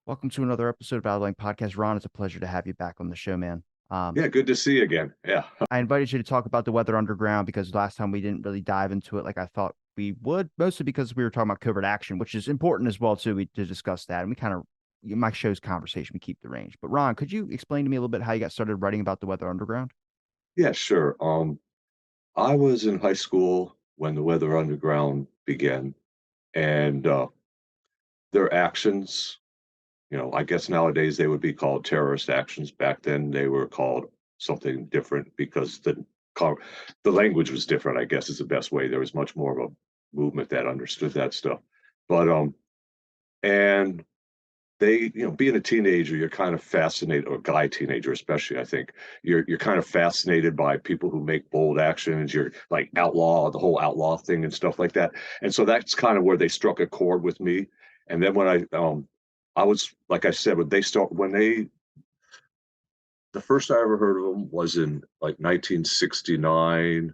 Welcome to another episode of Outline Podcast. Ron, it's a pleasure to have you back on the show, man. Yeah, good to see you again. Yeah. I invited you to talk about the Weather Underground because last time we didn't really dive into it like I thought we would, mostly because we were talking about covert action, which is important as well too. To discuss that, and we kind of my show's conversation, we keep the range. But Ron, could you explain to me a little bit how you got started writing about the Weather Underground? Yeah, sure. I was in high school when the Weather Underground began, and their actions, I guess nowadays they would be called terrorist actions. Back then they were called something different because the language was different, I guess is the best way. There was much more of a movement that understood that stuff. But and being a teenager, you're kind of fascinated, or a guy teenager especially, I think you're kind of fascinated by people who make bold actions. You're like outlaw, the whole outlaw thing and stuff like that. And so that's kind of where they struck a chord with me. And then when I was, like I said, the first I ever heard of them was in like 1969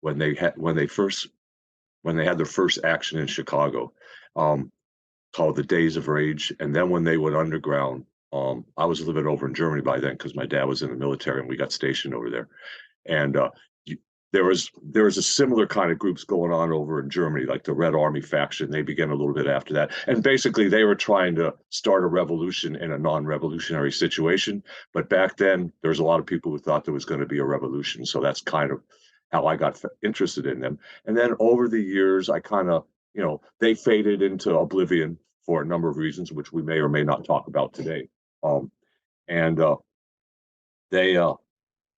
when they had their first action in Chicago. Um, Called the Days of Rage. And then when they went underground, I was living over in Germany by then because my dad was in the military and we got stationed over there. And there was a similar kind of groups going on over in Germany, like the Red Army faction. They began a little bit after that, and basically they were trying to start a revolution in a non-revolutionary situation. But back then, there was a lot of people who thought there was going to be a revolution, so that's kind of how I got interested in them. And then over the years, I kind of, they faded into oblivion for a number of reasons, which we may or may not talk about today. Um, and they Well,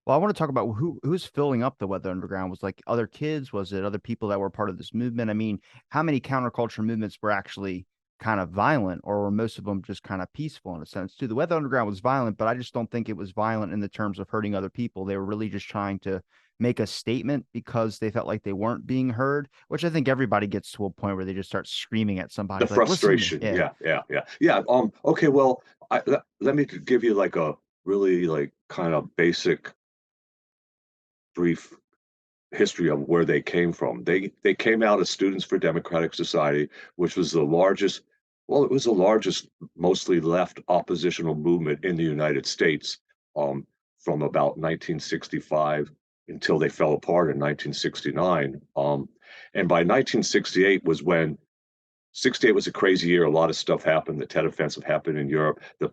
I want to talk about who's filling up the Weather Underground. Was like other kids? Was it other people that were part of this movement? I mean, how many counterculture movements were actually kind of violent, or were most of them just kind of peaceful in a sense too? The Weather Underground was violent, but I just don't think it was violent in the terms of hurting other people. They were really just trying to make a statement because they felt like they weren't being heard, which I think everybody gets to a point where they just start screaming at somebody the like, listen to me. frustration. Yeah. Yeah. Okay. Well, let me give you like a really like kind of basic, brief history of where they came from. They came out as Students for Democratic Society, which was the largest. Well, it was the largest, mostly left oppositional movement in the United States um, from about 1965 until they fell apart in 1969. And by 1968 was when 68 was a crazy year. A lot of stuff happened. The Tet Offensive happened in Europe. The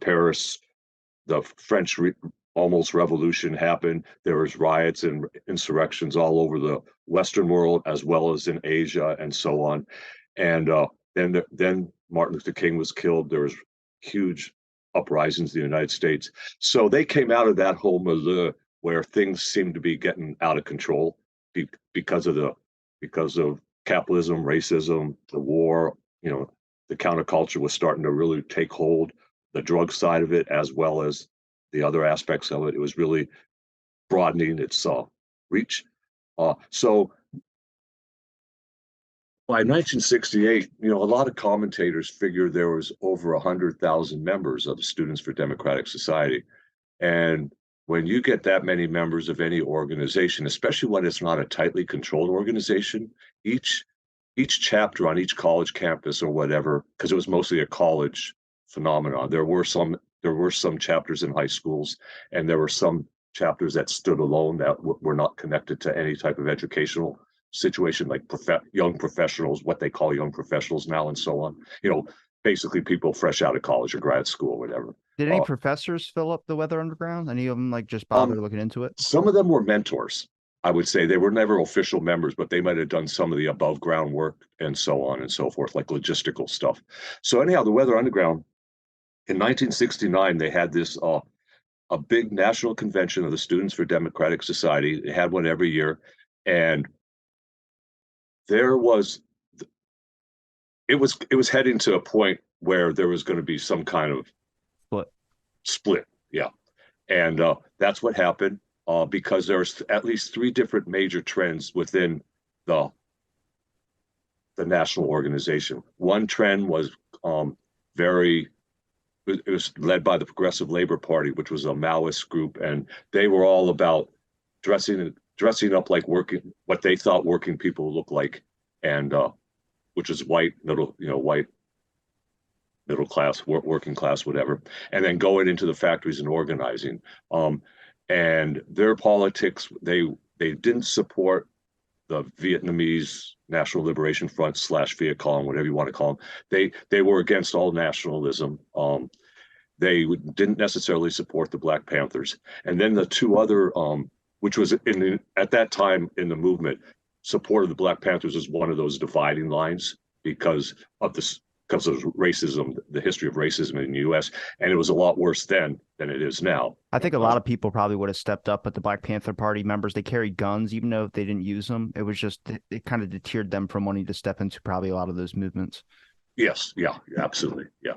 French almost revolution happened. There was riots and insurrections all over the Western world as well as in Asia and so on. And then Martin Luther King was killed. There was huge uprisings in the United States. So they came out of that whole milieu where things seemed to be getting out of control because of capitalism, racism, the war. The counterculture was starting to really take hold, the drug side of it as well as the other aspects of it. It was really broadening its reach. So by 1968, a lot of commentators figured there was over 100,000 members of the Students for Democratic Society. And when you get that many members of any organization, especially when it's not a tightly controlled organization, each chapter on each college campus or whatever, because it was mostly a college phenomenon. There were some chapters in high schools, and there were some chapters that stood alone that were not connected to any type of educational situation, like young professionals, what they call young professionals now, and so on. Basically people fresh out of college or grad school, or whatever. Did any Uh, professors fill up the Weather Underground? Any of them like just bother um, looking into it? some of them were mentors. I would say they were never official members, but they might have done some of the above ground work and so on and so forth, like logistical stuff. So anyhow, the Weather Underground in 1969, they had this a big national convention of the Students for Democratic Society. They had one every year, and there was it was heading to a point where there was going to be some kind of But split. Yeah, and that's what happened because there's at least three different major trends within the the national organization. One trend was very it was led by the Progressive Labor Party, which was a Maoist group, and they were all about dressing up like what they thought working people look like, and which is white middle class, working class, whatever, and then going into the factories and organizing. And their politics, they didn't support the Vietnamese National Liberation Front slash Viet Cong, whatever you want to call them. They were against all nationalism. They didn't necessarily support the Black Panthers. And then the two other, which was at that time in the movement, support of the Black Panthers was one of those dividing lines because of this, because of racism, the history of racism in the U.S. And it was a lot worse then than it is now. I think a lot of people probably would have stepped up, but the Black Panther Party members, they carried guns, even though they didn't use them. It was just, it kind of deterred them from wanting to step into probably a lot of those movements. Yes, yeah, absolutely, yeah.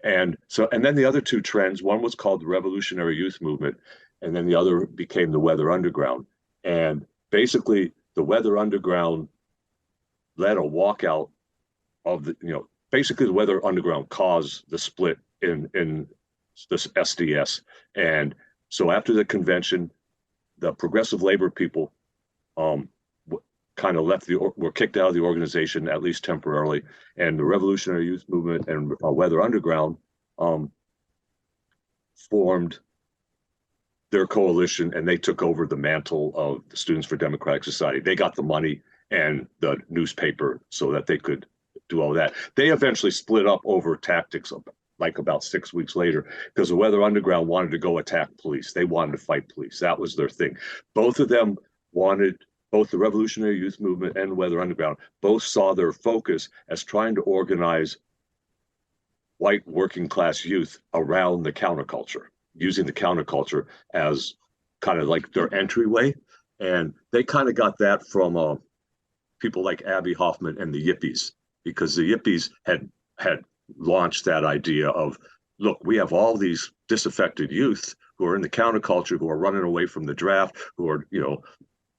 And then the other two trends, one was called the Revolutionary Youth Movement, and then the other became the Weather Underground. And basically, the Weather Underground led a walkout of basically the Weather Underground caused the split in this SDS. And so after the convention, the progressive labor people kind of were kicked out of the organization, at least temporarily, and the Revolutionary Youth Movement and Weather Underground formed their coalition, and they took over the mantle of the Students for Democratic Society. They got the money and the newspaper so that they could do all that. They eventually split up over tactics like about 6 weeks later, because the Weather Underground wanted to go attack police. They wanted to fight police. That was their thing. Both of them both the Revolutionary Youth Movement and Weather Underground both saw their focus as trying to organize white working class youth around the counterculture, using the counterculture as kind of like their entryway. And they kind of got that from people like Abbie Hoffman and the Yippies, because the Yippies had launched that idea of, look, we have all these disaffected youth who are in the counterculture, who are running away from the draft, who are,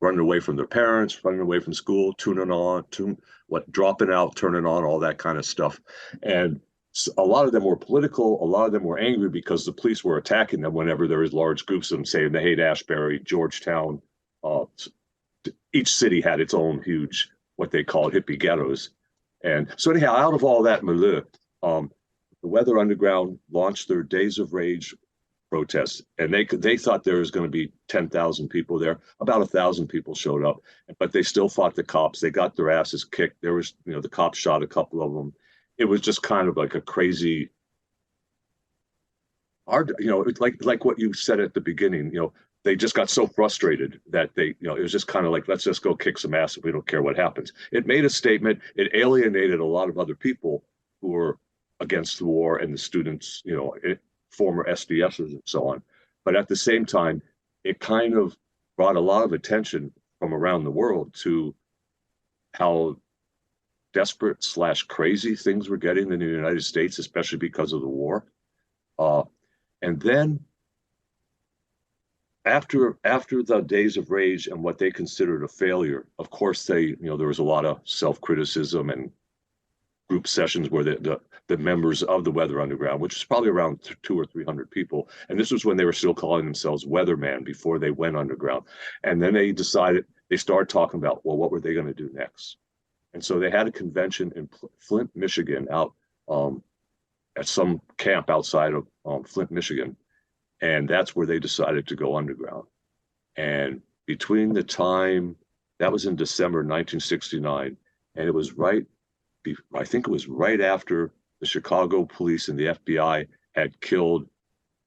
running away from their parents, running away from school, dropping out, turning on, all that kind of stuff. And a lot of them were political. A lot of them were angry because the police were attacking them whenever there was large groups of them, saying they hate Ashbury, Georgetown. Each city had its own huge, what they called hippie ghettos. And so anyhow, out of all that milieu, the Weather Underground launched their Days of Rage protests, and they thought there was going to be 10,000 people there. About 1,000 people showed up, but they still fought the cops. They got their asses kicked. There was, the cops shot a couple of them. It was just kind of like a crazy, hard, like what you said at the beginning. They just got so frustrated that it was just kind of like, let's just go kick some ass if we don't care what happens. It made a statement. It alienated a lot of other people who were against the war and the students, former SDSs and so on. But at the same time, it kind of brought a lot of attention from around the world to how desperate / crazy things were getting in the United States, especially because of the war. And then after the Days of Rage and what they considered a failure, of course, there was a lot of self-criticism and group sessions where the members of the Weather Underground, which was probably around 200 or 300 people, and this was when they were still calling themselves Weatherman before they went underground. And then they started talking about, well, what were they going to do next? And so they had a convention in Flint, Michigan, out at some camp outside of Flint, Michigan, and that's where they decided to go underground. And between the time, that was in December 1969, and it was I think it was right after the Chicago police and the FBI had killed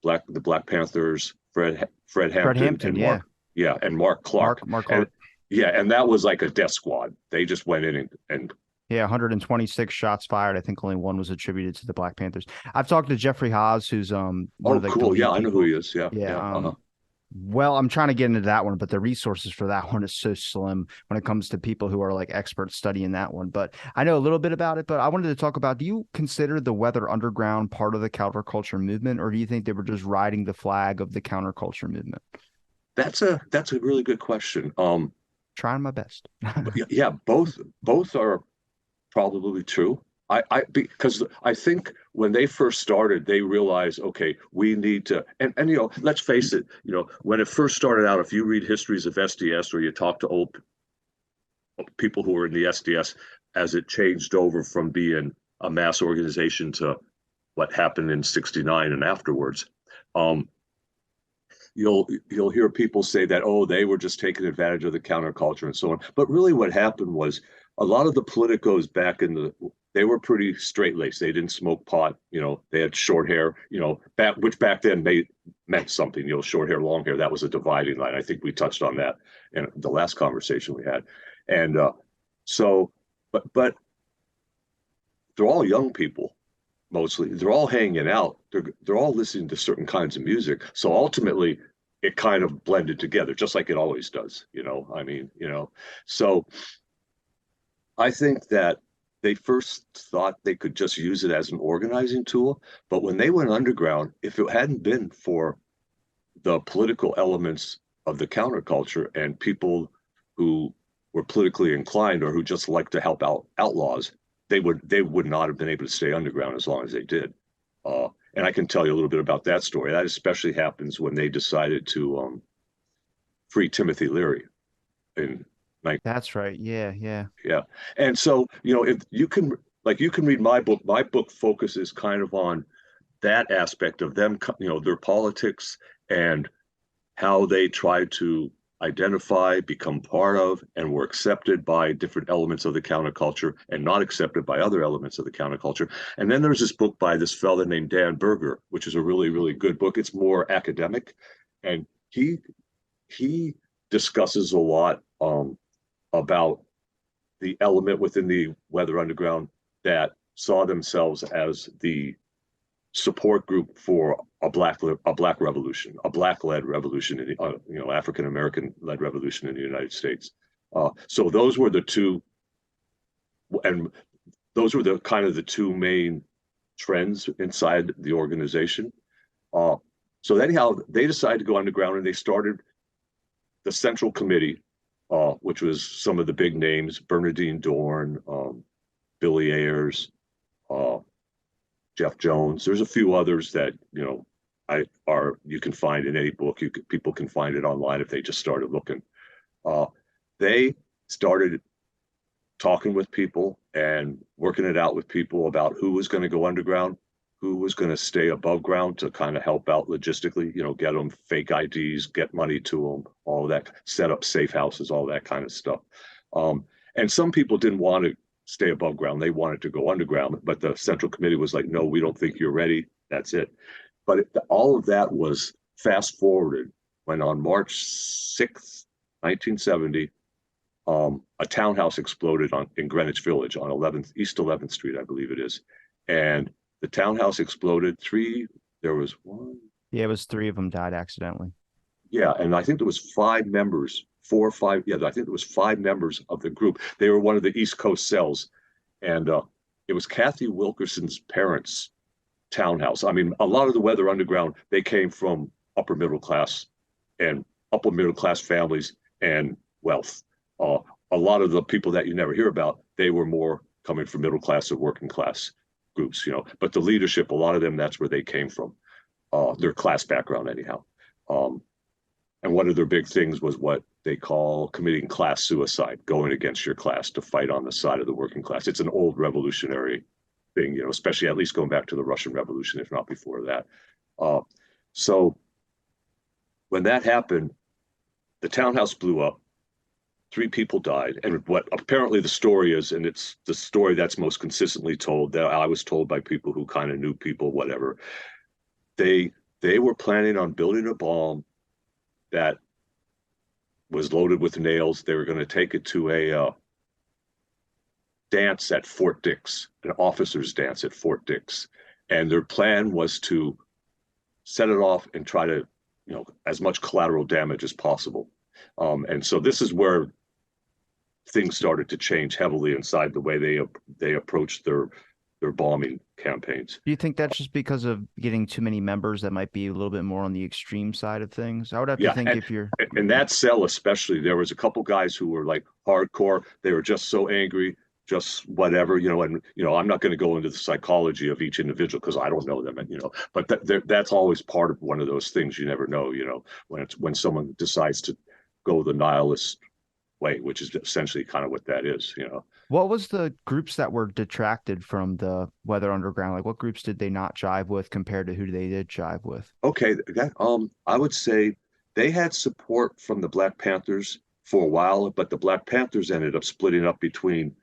the Black Panthers, Fred Hampton, and and Mark Clark. Mark Clark. And that was like a death squad. They just went in and 126 shots fired. I think only one was attributed to the Black Panthers. I've talked to Jeffrey Haas, who's one of the cool. Yeah, I know who he is. Well, I'm trying to get into that one, but the resources for that one is so slim when it comes to people who are like experts studying that one. But I know a little bit about it, but I wanted to talk about, do you consider the Weather Underground part of the counterculture movement, or do you think they were just riding the flag of the counterculture movement? That's a really good question. Trying my best. Yeah, both are probably true. Because I think when they first started, they realized, okay, we need to, and let's face it, when it first started out, if you read histories of SDS or you talk to old people who were in the SDS, as it changed over from being a mass organization to what happened in '69 and afterwards. Um, you'll hear people say that, oh, they were just taking advantage of the counterculture and so on. But really what happened was a lot of the politicos back in the they were pretty straight laced. They didn't smoke pot, they had short hair, which back then meant something, short hair, long hair. That was a dividing line. I think we touched on that in the last conversation we had. And so, but they're all young people mostly. They're all hanging out. They're all listening to certain kinds of music. So ultimately, it kind of blended together, just like it always does. I mean, So I think that they first thought they could just use it as an organizing tool, but when they went underground, if it hadn't been for the political elements of the counterculture and people who were politically inclined or who just like to help out outlaws, they would not have been able to stay underground as long as they did. And I can tell you a little bit about that story. That especially happens when they decided to free Timothy Leary in That's right. Yeah, yeah. yeah. And so, if you can read my book. My book focuses kind of on that aspect of them, their politics and how they try to identify, become part of, and were accepted by different elements of the counterculture and not accepted by other elements of the counterculture. And then there's this book by this fella named Dan Berger, which is a really, really good book. It's more academic, and he discusses a lot about the element within the Weather Underground that saw themselves as the support group for a black revolution, a black led revolution in the African American led revolution in the United States. So those were the two, and those were the kind of the two main trends inside the organization. So anyhow, they decided to go underground and they started the Central Committee, which was some of the big names: Bernardine Dorn, Billy Ayers, Jeff Jones. There's a few others that you can find in any book. People can find it online if they just started looking. They started talking with people and working it out with people about who was going to go underground, who was going to stay above ground to kind of help out logistically. Get them fake IDs, get money to them, all that, set up safe houses, all that kind of stuff. And some people didn't want to stay above ground. They wanted to go underground, but the Central Committee was like, no, we don't think you're ready. That's it. But all of that was fast forwarded when on March 6th, 1970, a townhouse exploded in Greenwich Village on East 11th Street, I believe it is. And the townhouse exploded. There was one. Yeah, it was three of them died accidentally. Yeah, and I think there was 5 members, 4 or 5. Yeah, I think there was 5 members of the group. They were one of the East Coast cells, and it was Kathy Wilkerson's parents' townhouse. I mean, a lot of the Weather Underground, they came from upper middle class families and wealth. A lot of the people that you never hear about, they were more coming from middle class or working class groups, But the leadership, a lot of them, that's where they came from, their class background, anyhow. And one of their big things was what they call committing class suicide, going against your class to fight on the side of the working class. It's an old revolutionary thing, especially at least going back to the Russian Revolution, if not before that. So when that happened, the townhouse blew up. 3 people died. And what apparently the story is, and it's the story that's most consistently told, that I was told by people who kind of knew people, whatever, they were planning on building a bomb that was loaded with nails. They were going to take it to a dance at Fort Dix, an officer's dance at Fort Dix. And their plan was to set it off and try to, as much collateral damage as possible. And so this is where things started to change heavily inside the way they approached their bombing campaigns. Do you think that's just because of getting too many members that might be a little bit more on the extreme side of things? I would have to think and, if you're and that cell especially, there was a couple guys who were like hardcore. They were just so angry, just whatever, and I'm not going to go into the psychology of each individual because I don't know them, and but that's always part of one of those things. You never know, when someone decides to go the nihilist way, which is essentially kind of what that is, you know. What was the groups that were detracted from the Weather Underground? Like what groups did they not jive with compared to who they did jive with? Okay, that I would say they had support from the Black Panthers for a while, but the Black Panthers ended up splitting up between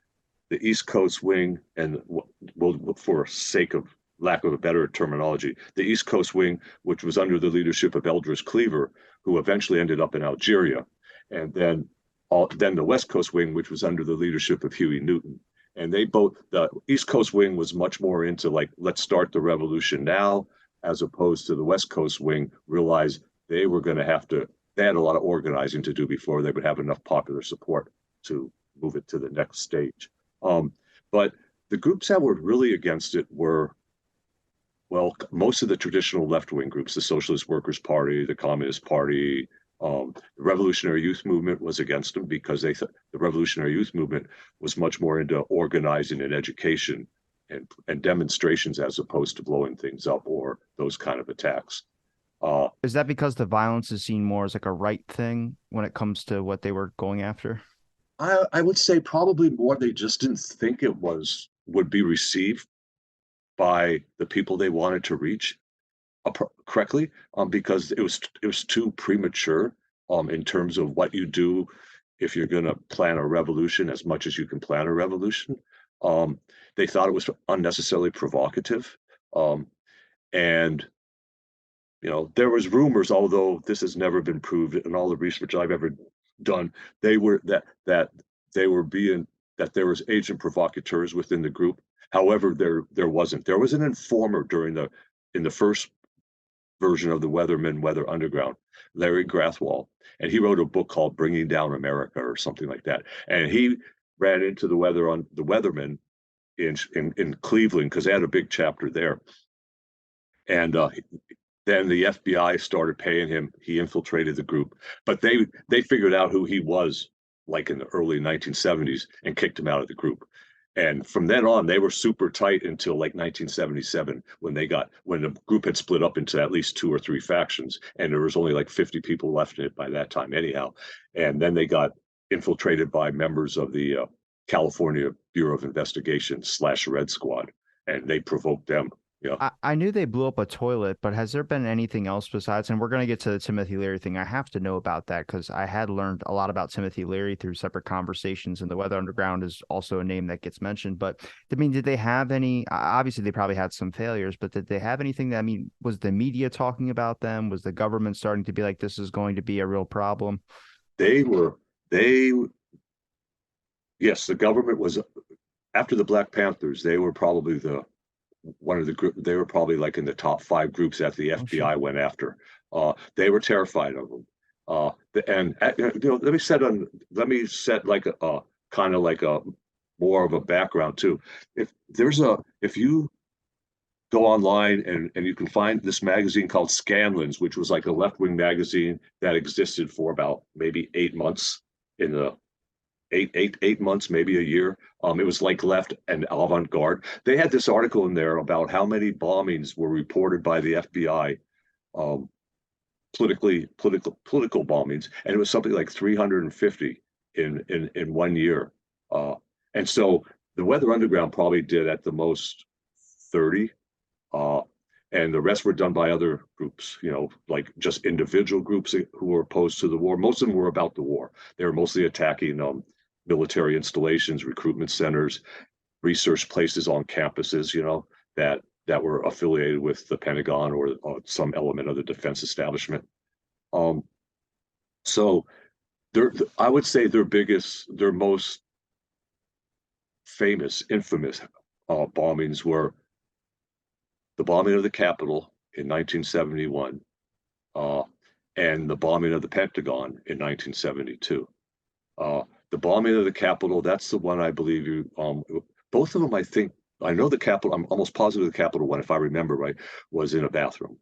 the East Coast wing and, well, for sake of lack of a better terminology, the East Coast wing, which was under the leadership of Eldridge Cleaver, who eventually ended up in Algeria, and then the West Coast wing, which was under the leadership of Huey Newton. And they both, the East Coast wing was much more into like, let's start the revolution now, as opposed to the West Coast wing realized they were going to have to, they had a lot of organizing to do before they would have enough popular support to move it to the next stage. Um, but the groups that were really against it were, well, most of the traditional left-wing groups, the Socialist Workers' Party, the Communist Party, the Revolutionary Youth Movement was against them because they thought the Revolutionary Youth Movement was much more into organizing and education and demonstrations as opposed to blowing things up or those kind of attacks. Uh, Is that because the violence is seen more as like a right thing when it comes to what they were going after? I would say probably more they just didn't think it was would be received by the people they wanted to reach correctly, because it was too premature in terms of what you do if you're going to plan a revolution as much as you can plan a revolution. Um, they thought it was unnecessarily provocative, um, and there was rumors, although this has never been proved in all the research I've ever done, they were that they were being that there was agent provocateurs within the group. However, there wasn't. There was an informer during the in the first version of the Weathermen Weather Underground, Larry Grathwall, and he wrote a book called Bringing Down America or something like that. And he ran into the Weathermen in Cleveland because they had a big chapter there. And then the FBI started paying him. He infiltrated the group, but they figured out who he was like in the early 1970s and kicked him out of the group. And from then on, they were super tight until like 1977 when the group had split up into at least two or three factions, and there was only like 50 people left in it by that time, anyhow. And then they got infiltrated by members of the California Bureau of Investigation / Red Squad, and they provoked them. I knew they blew up a toilet, but has there been anything else besides? And we're going to get to the Timothy Leary thing. I have to know about that because I had learned a lot about Timothy Leary through separate conversations, and the Weather Underground is also a name that gets mentioned. But I mean, did they have any? Obviously, they probably had some failures, but did they have anything that, I mean, was the media talking about them? Was the government starting to be like, this is going to be a real problem? They were they Yes, the government was after the Black Panthers. They were probably the one of the group. They were probably like in the top five groups that the Oh, shit. FBI went after. They were terrified of them. And let me set like a kind of like a more of a background too. If you go online and you can find this magazine called Scanlens, which was like a left wing magazine that existed for about maybe 8 months in the 8 months, maybe a year. It was like left and avant-garde. They had this article in there about how many bombings were reported by the FBI, um, political bombings, and it was something like 350 in 1 year. Uh, and so the Weather Underground probably did at the most 30. Uh, and the rest were done by other groups, like just individual groups who were opposed to the war. Most of them were about the war. They were mostly attacking military installations, recruitment centers, research places on campuses, that were affiliated with the Pentagon or some element of the defense establishment. Um, so I would say their most famous, infamous bombings were the bombing of the Capitol in 1971, uh, and the bombing of the Pentagon in 1972. The bombing of the Capitol, that's the one I believe both of them, I think, I know the Capitol, I'm almost positive the Capitol one, if I remember right, was in a bathroom.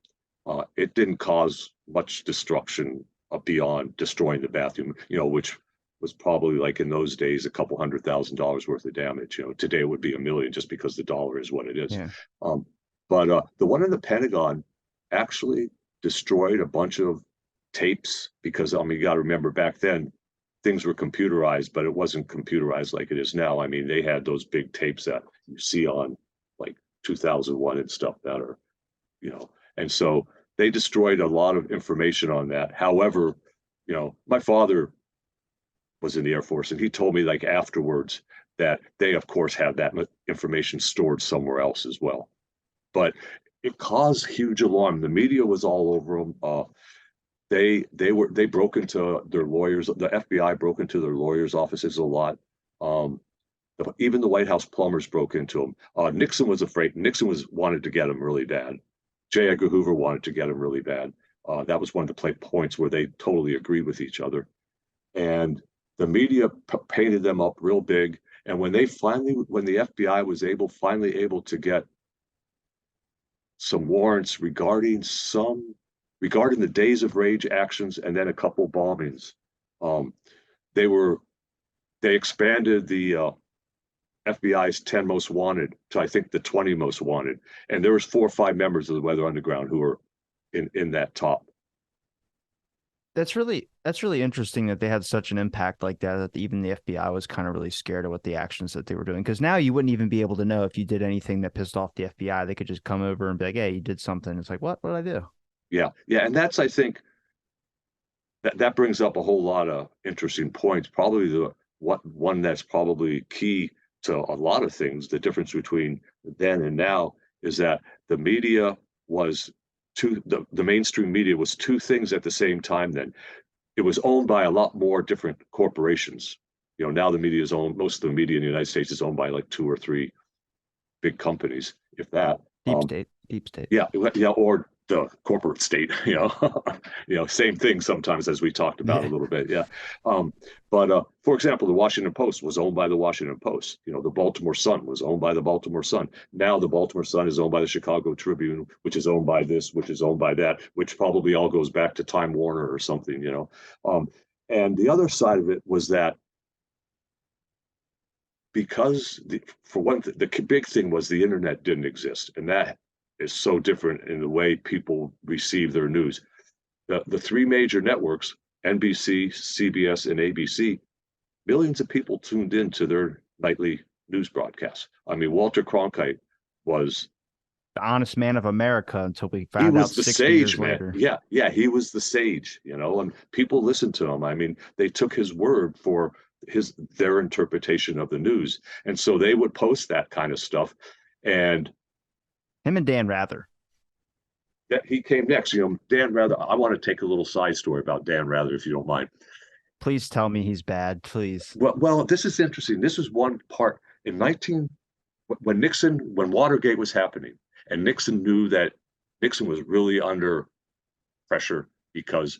It didn't cause much destruction beyond destroying the bathroom, which was probably like in those days a couple $100,000 worth of damage. Today it would be $1 million just because the dollar is what it is. Yeah. Um, but the one in the Pentagon actually destroyed a bunch of tapes because, you got to remember back then things were computerized, but it wasn't computerized like it is now. I mean, they had those big tapes that you see on like 2001 and stuff that are, and so they destroyed a lot of information on that. However, my father was in the Air Force, and he told me like afterwards that they, of course, had that information stored somewhere else as well. But it caused huge alarm. The media was all over them. They broke into their lawyers. The FBI broke into their lawyers' offices a lot. Um, even the White House plumbers broke into them. Nixon was afraid. Nixon wanted to get him really bad. J. Edgar Hoover wanted to get him really bad. That was one of the points where they totally agreed with each other. And the media painted them up real big. And when the FBI was finally able to get some warrants regarding the Days of Rage actions and then a couple bombings, um, they expanded the FBI's 10 most wanted to I think the 20 most wanted, and there was 4 or 5 members of the Weather Underground who were in that top. That's really interesting that they had such an impact like that, that even the FBI was kind of really scared of what the actions that they were doing. Because now you wouldn't even be able to know if you did anything that pissed off the FBI. They could just come over and be like, "Hey, you did something." It's like, what? What did I do? Yeah, yeah, and that's I think that brings up a whole lot of interesting points. Probably the what one that's probably key to a lot of things. The difference between then and now is that the media was the mainstream media was two things at the same time. Then it was owned by a lot more different corporations. Now the media is owned. Most of the media in the United States is owned by like 2 or 3 big companies, if that. Deep state, deep state. Yeah, yeah, or the corporate state, same thing sometimes, as we talked about a Yeah. little bit. Yeah. But for example, the Washington Post was owned by the Washington Post. The Baltimore Sun was owned by the Baltimore Sun. Now the Baltimore Sun is owned by the Chicago Tribune, which is owned by this, which is owned by that, which probably all goes back to Time Warner or something. And the other side of it was that because for one, the big thing was the internet didn't exist, and that is so different in the way people receive their news. The 3 major networks, NBC, CBS, and ABC, millions of people tuned in to their nightly news broadcasts. I mean, Walter Cronkite was The honest man of America until we he found out was the 60 sage, years man. later. Yeah, yeah, he was the sage, and people listened to him. I mean, they took his word for their interpretation of the news. And so they would post that kind of stuff. And Him and Dan Rather. that he came next. Dan Rather, I want to take a little side story about Dan Rather, if you don't mind. Please tell me he's bad, please. Well, this is interesting. This is one part in 19 when Watergate was happening, and Nixon knew that Nixon was really under pressure because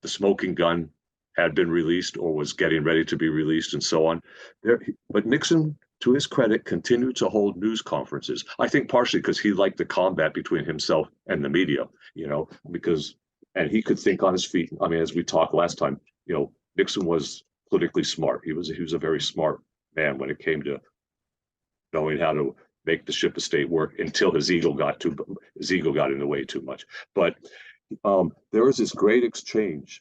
the smoking gun had been released or was getting ready to be released and so on. But Nixon, to his credit, continued to hold news conferences. I think partially because he liked the combat between himself and the media, and he could think on his feet. I mean, as we talked last time, Nixon was politically smart. He was a very smart man when it came to knowing how to make the ship of state work until his ego got in the way too much. But there was this great exchange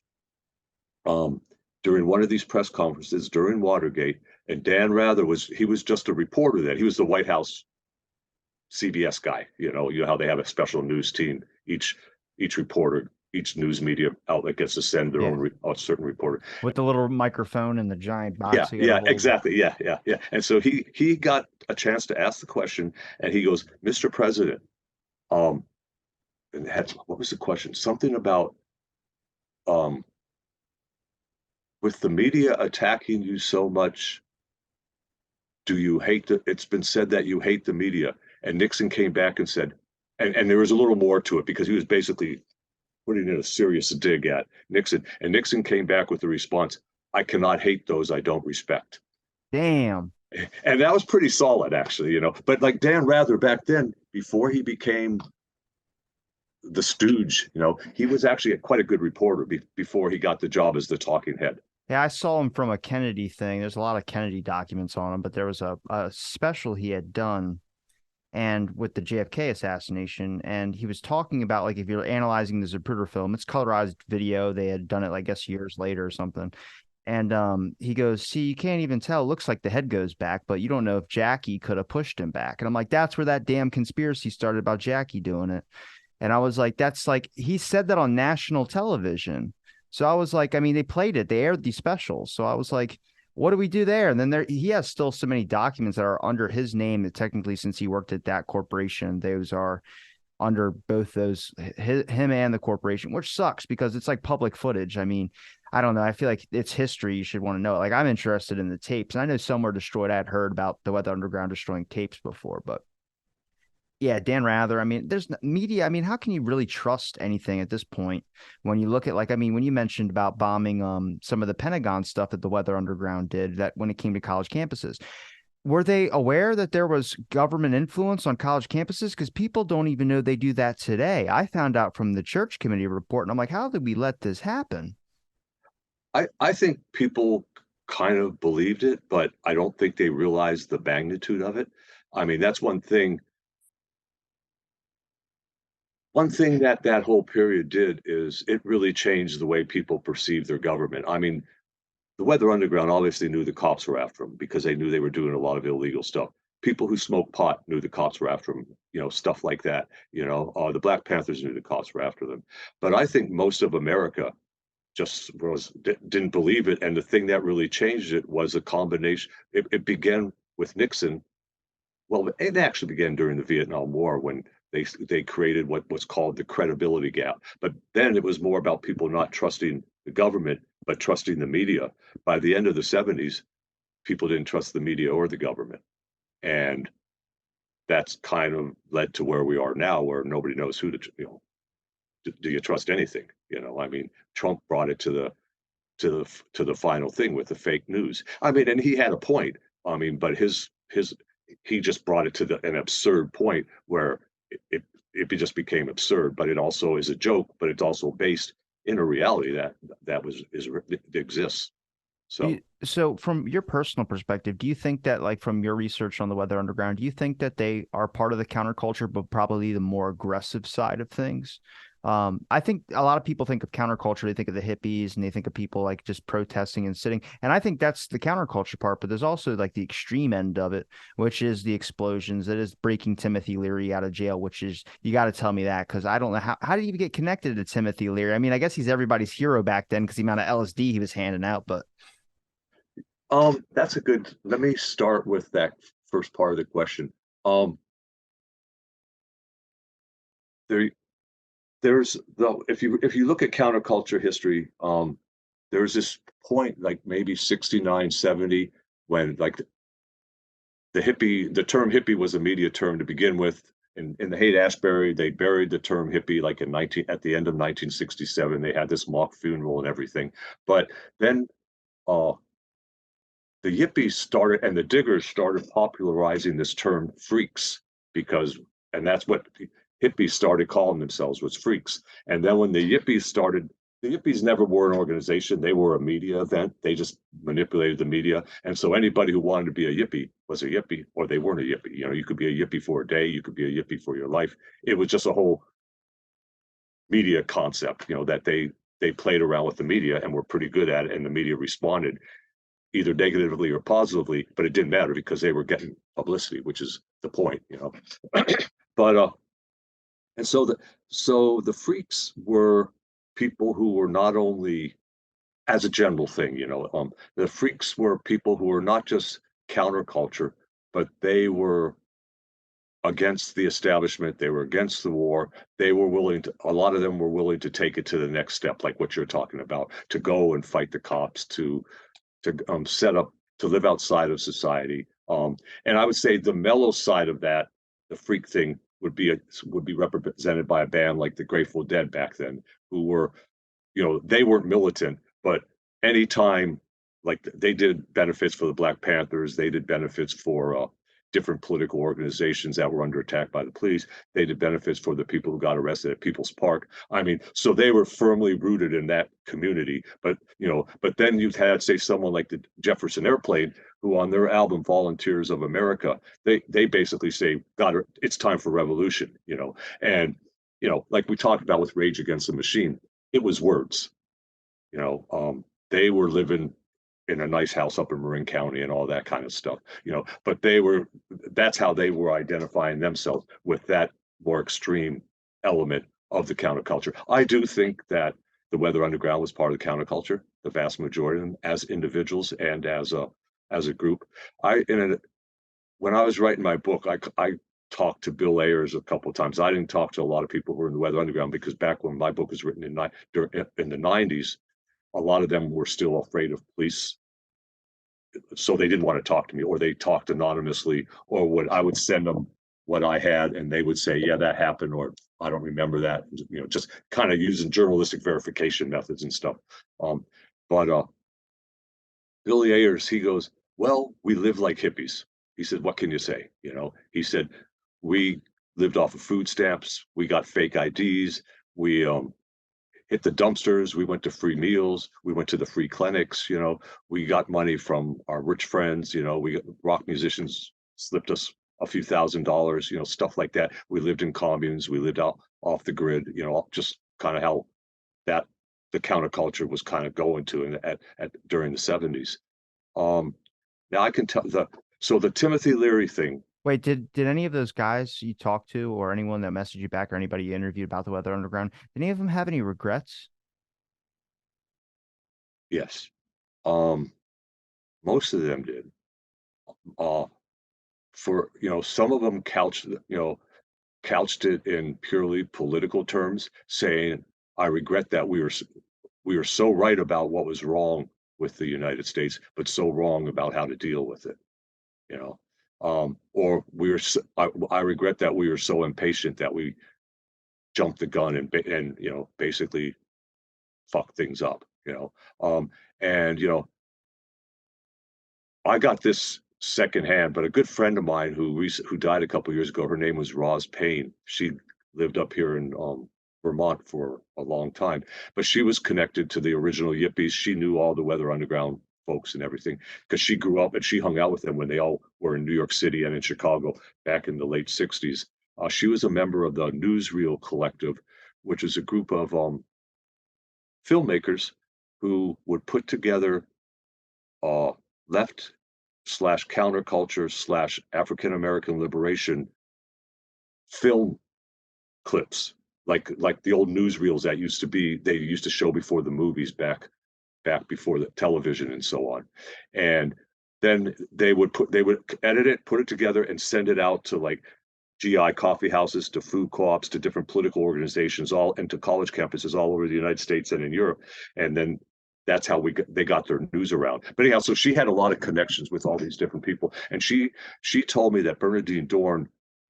during one of these press conferences during Watergate, and Dan Rather was just a reporter. That he was the White House CBS guy. You know how they have a special news team. Each reporter, each news media outlet gets to send their Yeah. own a certain reporter. With the little microphone and the giant box. Yeah, yeah, exactly. Yeah, yeah, yeah. And so he got a chance to ask the question, and he goes, "Mr. President, and what was the question? Something about um, with the media attacking you so much, do you hate it's been said that you hate the media." And Nixon came back and said, and there was a little more to it because he was basically putting in a serious dig at Nixon. And Nixon came back with the response, "I cannot hate those I don't respect." Damn. And that was pretty solid, actually. But like Dan Rather back then, before he became the stooge, he was actually quite a good reporter before he got the job as the talking head. Yeah, I saw him from a Kennedy thing. There's a lot of Kennedy documents on him, but there was a special he had done and with the JFK assassination, and he was talking about, like, if you're analyzing the Zapruder film, it's colorized video. They had done it, I guess, years later or something. And he goes, see, you can't even tell. It looks like the head goes back, but you don't know if Jackie could have pushed him back. And I'm like, that's where that damn conspiracy started about Jackie doing it. And I was like, that's like, he said that on national television. So I was like, I mean, they played it, they aired these specials. So I was like, what do we do there? And then he has still so many documents that are under his name that technically, since he worked at that corporation, those are under both those, him and the corporation, which sucks because it's like public footage. I mean, I don't know. I feel like it's history. You should want to know it. Like, I'm interested in the tapes, and I know some were destroyed. I had heard about the Weather Underground destroying tapes before, but yeah, Dan Rather. I mean, there's media. I mean, how can you really trust anything at this point when you look at, like, I mean, when you mentioned about bombing some of the Pentagon stuff that the Weather Underground did, that when it came to college campuses, were they aware that there was government influence on college campuses? Because people don't even know they do that today. I found out from the church committee report, and I'm like, how did we let this happen? I think people kind of believed it, but I don't think they realized the magnitude of it. I mean, that's one thing that that whole period did is it really changed the way people perceive their government. I mean, the Weather Underground obviously knew the cops were after them because they knew they were doing a lot of illegal stuff. People who smoke pot knew the cops were after them, stuff like that. The Black Panthers knew the cops were after them. But I think most of America didn't believe it, and the thing that really changed it was a combination. It began with Nixon. Well, it actually began during the Vietnam War when they created what was called the credibility gap. But then it was more about people not trusting the government, but trusting the media. By the end of the 70s, people didn't trust the media or the government. And that's kind of led to where we are now, where nobody knows who to, do you trust anything? I mean, Trump brought it to the final thing with the fake news. I mean, and he had a point. I mean, but his he just brought it to an absurd point where it just became absurd. But it also is a joke. But it's also based in a reality that exists. So So, from your personal perspective, do you think that, like, from your research on the Weather Underground, do you think that they are part of the counterculture, but probably the more aggressive side of things? I think a lot of people think of counterculture, they think of the hippies and they think of people like just protesting and sitting. And I think that's the counterculture part, but there's also like the extreme end of it, which is the explosions. That is breaking Timothy Leary out of jail, which is, you got to tell me that, because I don't know how did he get connected to Timothy Leary? I mean, I guess he's everybody's hero back then because the amount of LSD he was handing out, but that's a good. Let me start with that first part of the question. Um, there there's the if you look at counterculture history, there's this point like maybe 69, 70, when like the term hippie was a media term to begin with. In the Haight Ashbury, they buried the term hippie like at the end of 1967. They had this mock funeral and everything. But then uh, the yippies started and the diggers started popularizing this term freaks because, and that's what hippies started calling themselves, was freaks. And then when the yippies never were an organization, they were a media event. They just manipulated the media. And so anybody who wanted to be a yippie was a yippie, or they weren't a yippie. You could be a yippie for a day, you could be a yippie for your life. It was just a whole media concept, that they played around with the media and were pretty good at it, and the media responded either negatively or positively, but it didn't matter because they were getting publicity, which is the point. But and so the freaks were people who were not only, as a general thing, the freaks were people who were not just counterculture, but they were against the establishment, they were against the war. They were willing to, a lot of them were willing to take it to the next step, like what you're talking about, to go and fight the cops, to set up, to live outside of society. And I would say the mellow side of that, the freak thing, would be represented by a band like the Grateful Dead back then, who were, they weren't militant, but anytime, like they did benefits for the Black Panthers, they did benefits for different political organizations that were under attack by the police. They did benefits for the people who got arrested at People's Park. I mean, so they were firmly rooted in that community. But then you've had, say, someone like the Jefferson Airplane, who on their album Volunteers of America, they basically say, God, it's time for revolution. And like we talked about with Rage Against the Machine, it was words. They were living in a nice house up in Marin County and all that kind of stuff, but that's how they were identifying themselves, with that more extreme element of the counterculture. I do think that the Weather Underground was part of the counterculture, the vast majority of them, as individuals and as a group. I in a, when I was writing my book, I talked to Bill Ayers a couple of times. I didn't talk to a lot of people who were in the Weather Underground, because back when my book was written in the 90s, a lot of them were still afraid of police, so they didn't want to talk to me, or they talked anonymously, or I would send them what I had, and they would say, "Yeah, that happened," or "I don't remember that." Just kind of using journalistic verification methods and stuff. Um, but Billy Ayers, he goes, "Well, we live like hippies." He said, "What can you say?" He said, "We lived off of food stamps. We got fake IDs. We hit the dumpsters. We went to free meals. We went to the free clinics. We got money from our rich friends. We rock musicians slipped us a few $1,000s. Stuff like that. We lived in communes. We lived out off the grid. Just kind of how that the counterculture was kind of going to at during the 70s. Um, Now I can tell the Timothy Leary thing. Wait, did any of those guys you talked to, or anyone that messaged you back, or anybody you interviewed about the Weather Underground, did any of them have any regrets? Yes, most of them did. Uh, for some of them couched it in purely political terms, saying, "I regret that we were so right about what was wrong with the United States, but so wrong about how to deal with it." You know, or I regret that we were so impatient that we jumped the gun and basically fuck things up. And I got this secondhand, but a good friend of mine who died a couple years ago, her name was Roz Payne. She lived up here in Vermont for a long time, but she was connected to the original Yippies. She knew all the Weather Underground folks and everything, because she grew up and she hung out with them when they all were in New York City and in Chicago back in the late 60s. She was a member of the Newsreel Collective, which is a group of filmmakers who would put together uh, left slash counterculture slash African American liberation film clips, like the old newsreels that they used to show before the movies, back before the television and so on. And then they would edit it, put it together, and send it out to like GI coffee houses, to food co-ops, to different political organizations, all and to college campuses all over the United States and in Europe. And then that's how they got their news around. But anyhow, so she had a lot of connections with all these different people, and she told me that Bernadine Dorn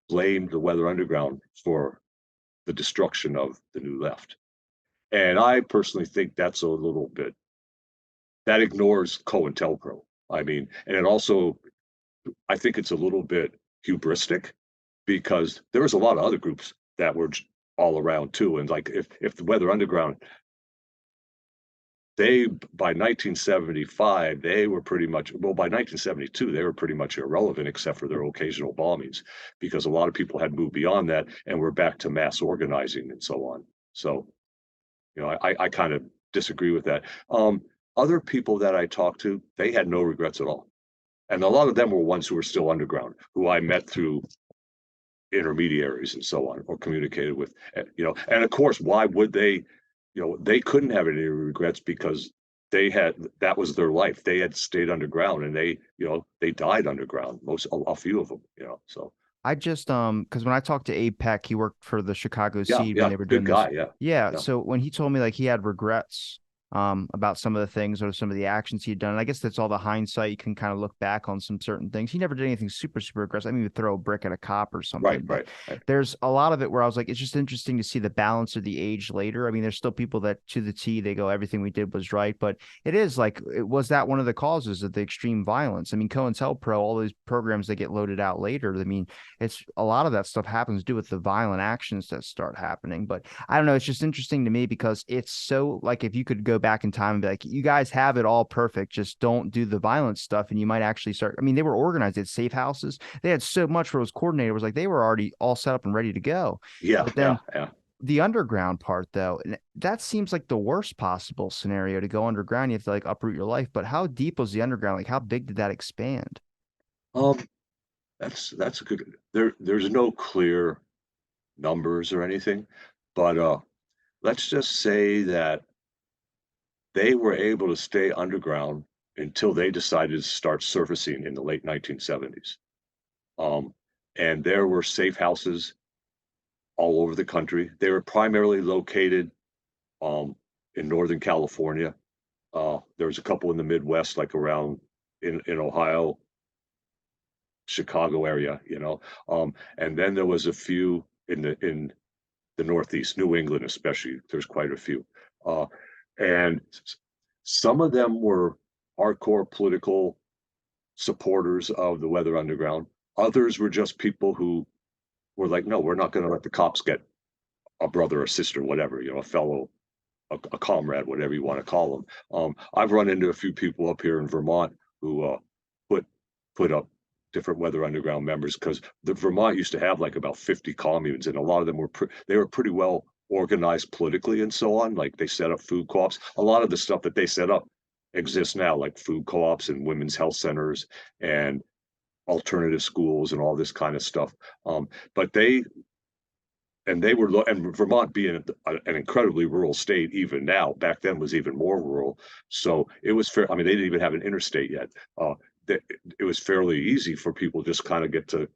blamed the Weather Underground for the destruction of the New Left. And I personally think that's a little bit that ignores COINTELPRO. I mean, and it also I think it's a little bit hubristic, because there was a lot of other groups that were all around too. And like if the Weather Underground, they by 1975 they were pretty much, well, by 1972 they were pretty much irrelevant except for their occasional bombings, because a lot of people had moved beyond that and we're back to mass organizing and so on. So I kind of disagree with that. Other people that I talked to, they had no regrets at all, and a lot of them were ones who were still underground, who I met through intermediaries and so on, or communicated with. And of course, why would they? They couldn't have any regrets, because that was their life. They had stayed underground, and they died underground, a few of them. So I just because when I talked to Abe Peck, he worked for the Chicago yeah, Seed when yeah, they were good doing this. guy. Yeah, Yeah, yeah, so when he told me like he had regrets about some of the things or some of the actions he had done, and I guess that's all the hindsight. You can kind of look back on some certain things. He never did anything super aggressive. I mean, he would throw a brick at a cop or right, something, but right, right. there's a lot of it where I was like, it's just interesting to see the balance of the age later. I mean, there's still people that to the T they go, everything we did was right, but it is like, was that one of the causes of the extreme violence? I mean, COINTELPRO, all these programs that get loaded out later. I mean, it's a lot of that stuff happens to do with the violent actions that start happening. But I don't know. It's just interesting to me because it's so like if you could go back in time and be like, you guys have it all perfect, just don't do the violent stuff, and you might actually start. I mean, they were organized. They had safe houses. They had so much where it was coordinated. It was like they were already all set up and ready to go. Yeah, But yeah, then yeah. the underground part though, and that seems like the worst possible scenario to go underground. You have to like uproot your life. But how deep was the underground? Like how big did that expand? Um, that's a good. There's no clear numbers or anything, but let's just say that they were able to stay underground until they decided to start surfacing in the late 1970s. Um, and there were safe houses all over the country. They were primarily located um, in Northern California. There was a couple in the Midwest, like around in Ohio, Chicago area, and then there was a few in the Northeast, New England especially. There's quite a few, and some of them were hardcore political supporters of the Weather Underground. Others were just people who were like, no, we're not going to let the cops get a brother or sister, whatever, a fellow, a comrade, whatever you want to call them. I've run into a few people up here in Vermont who put put up different Weather Underground members because the Vermont used to have like about 50 communes, and a lot of them they were pretty well organized politically and so on. Like they set up food co-ops. A lot of the stuff that they set up exists now, like food co-ops and women's health centers and alternative schools and all this kind of stuff. But they were and Vermont being an incredibly rural state even now, back then was even more rural. So it was fair. I mean, they didn't even have an interstate yet. Uh, it was fairly easy for people just kind of get to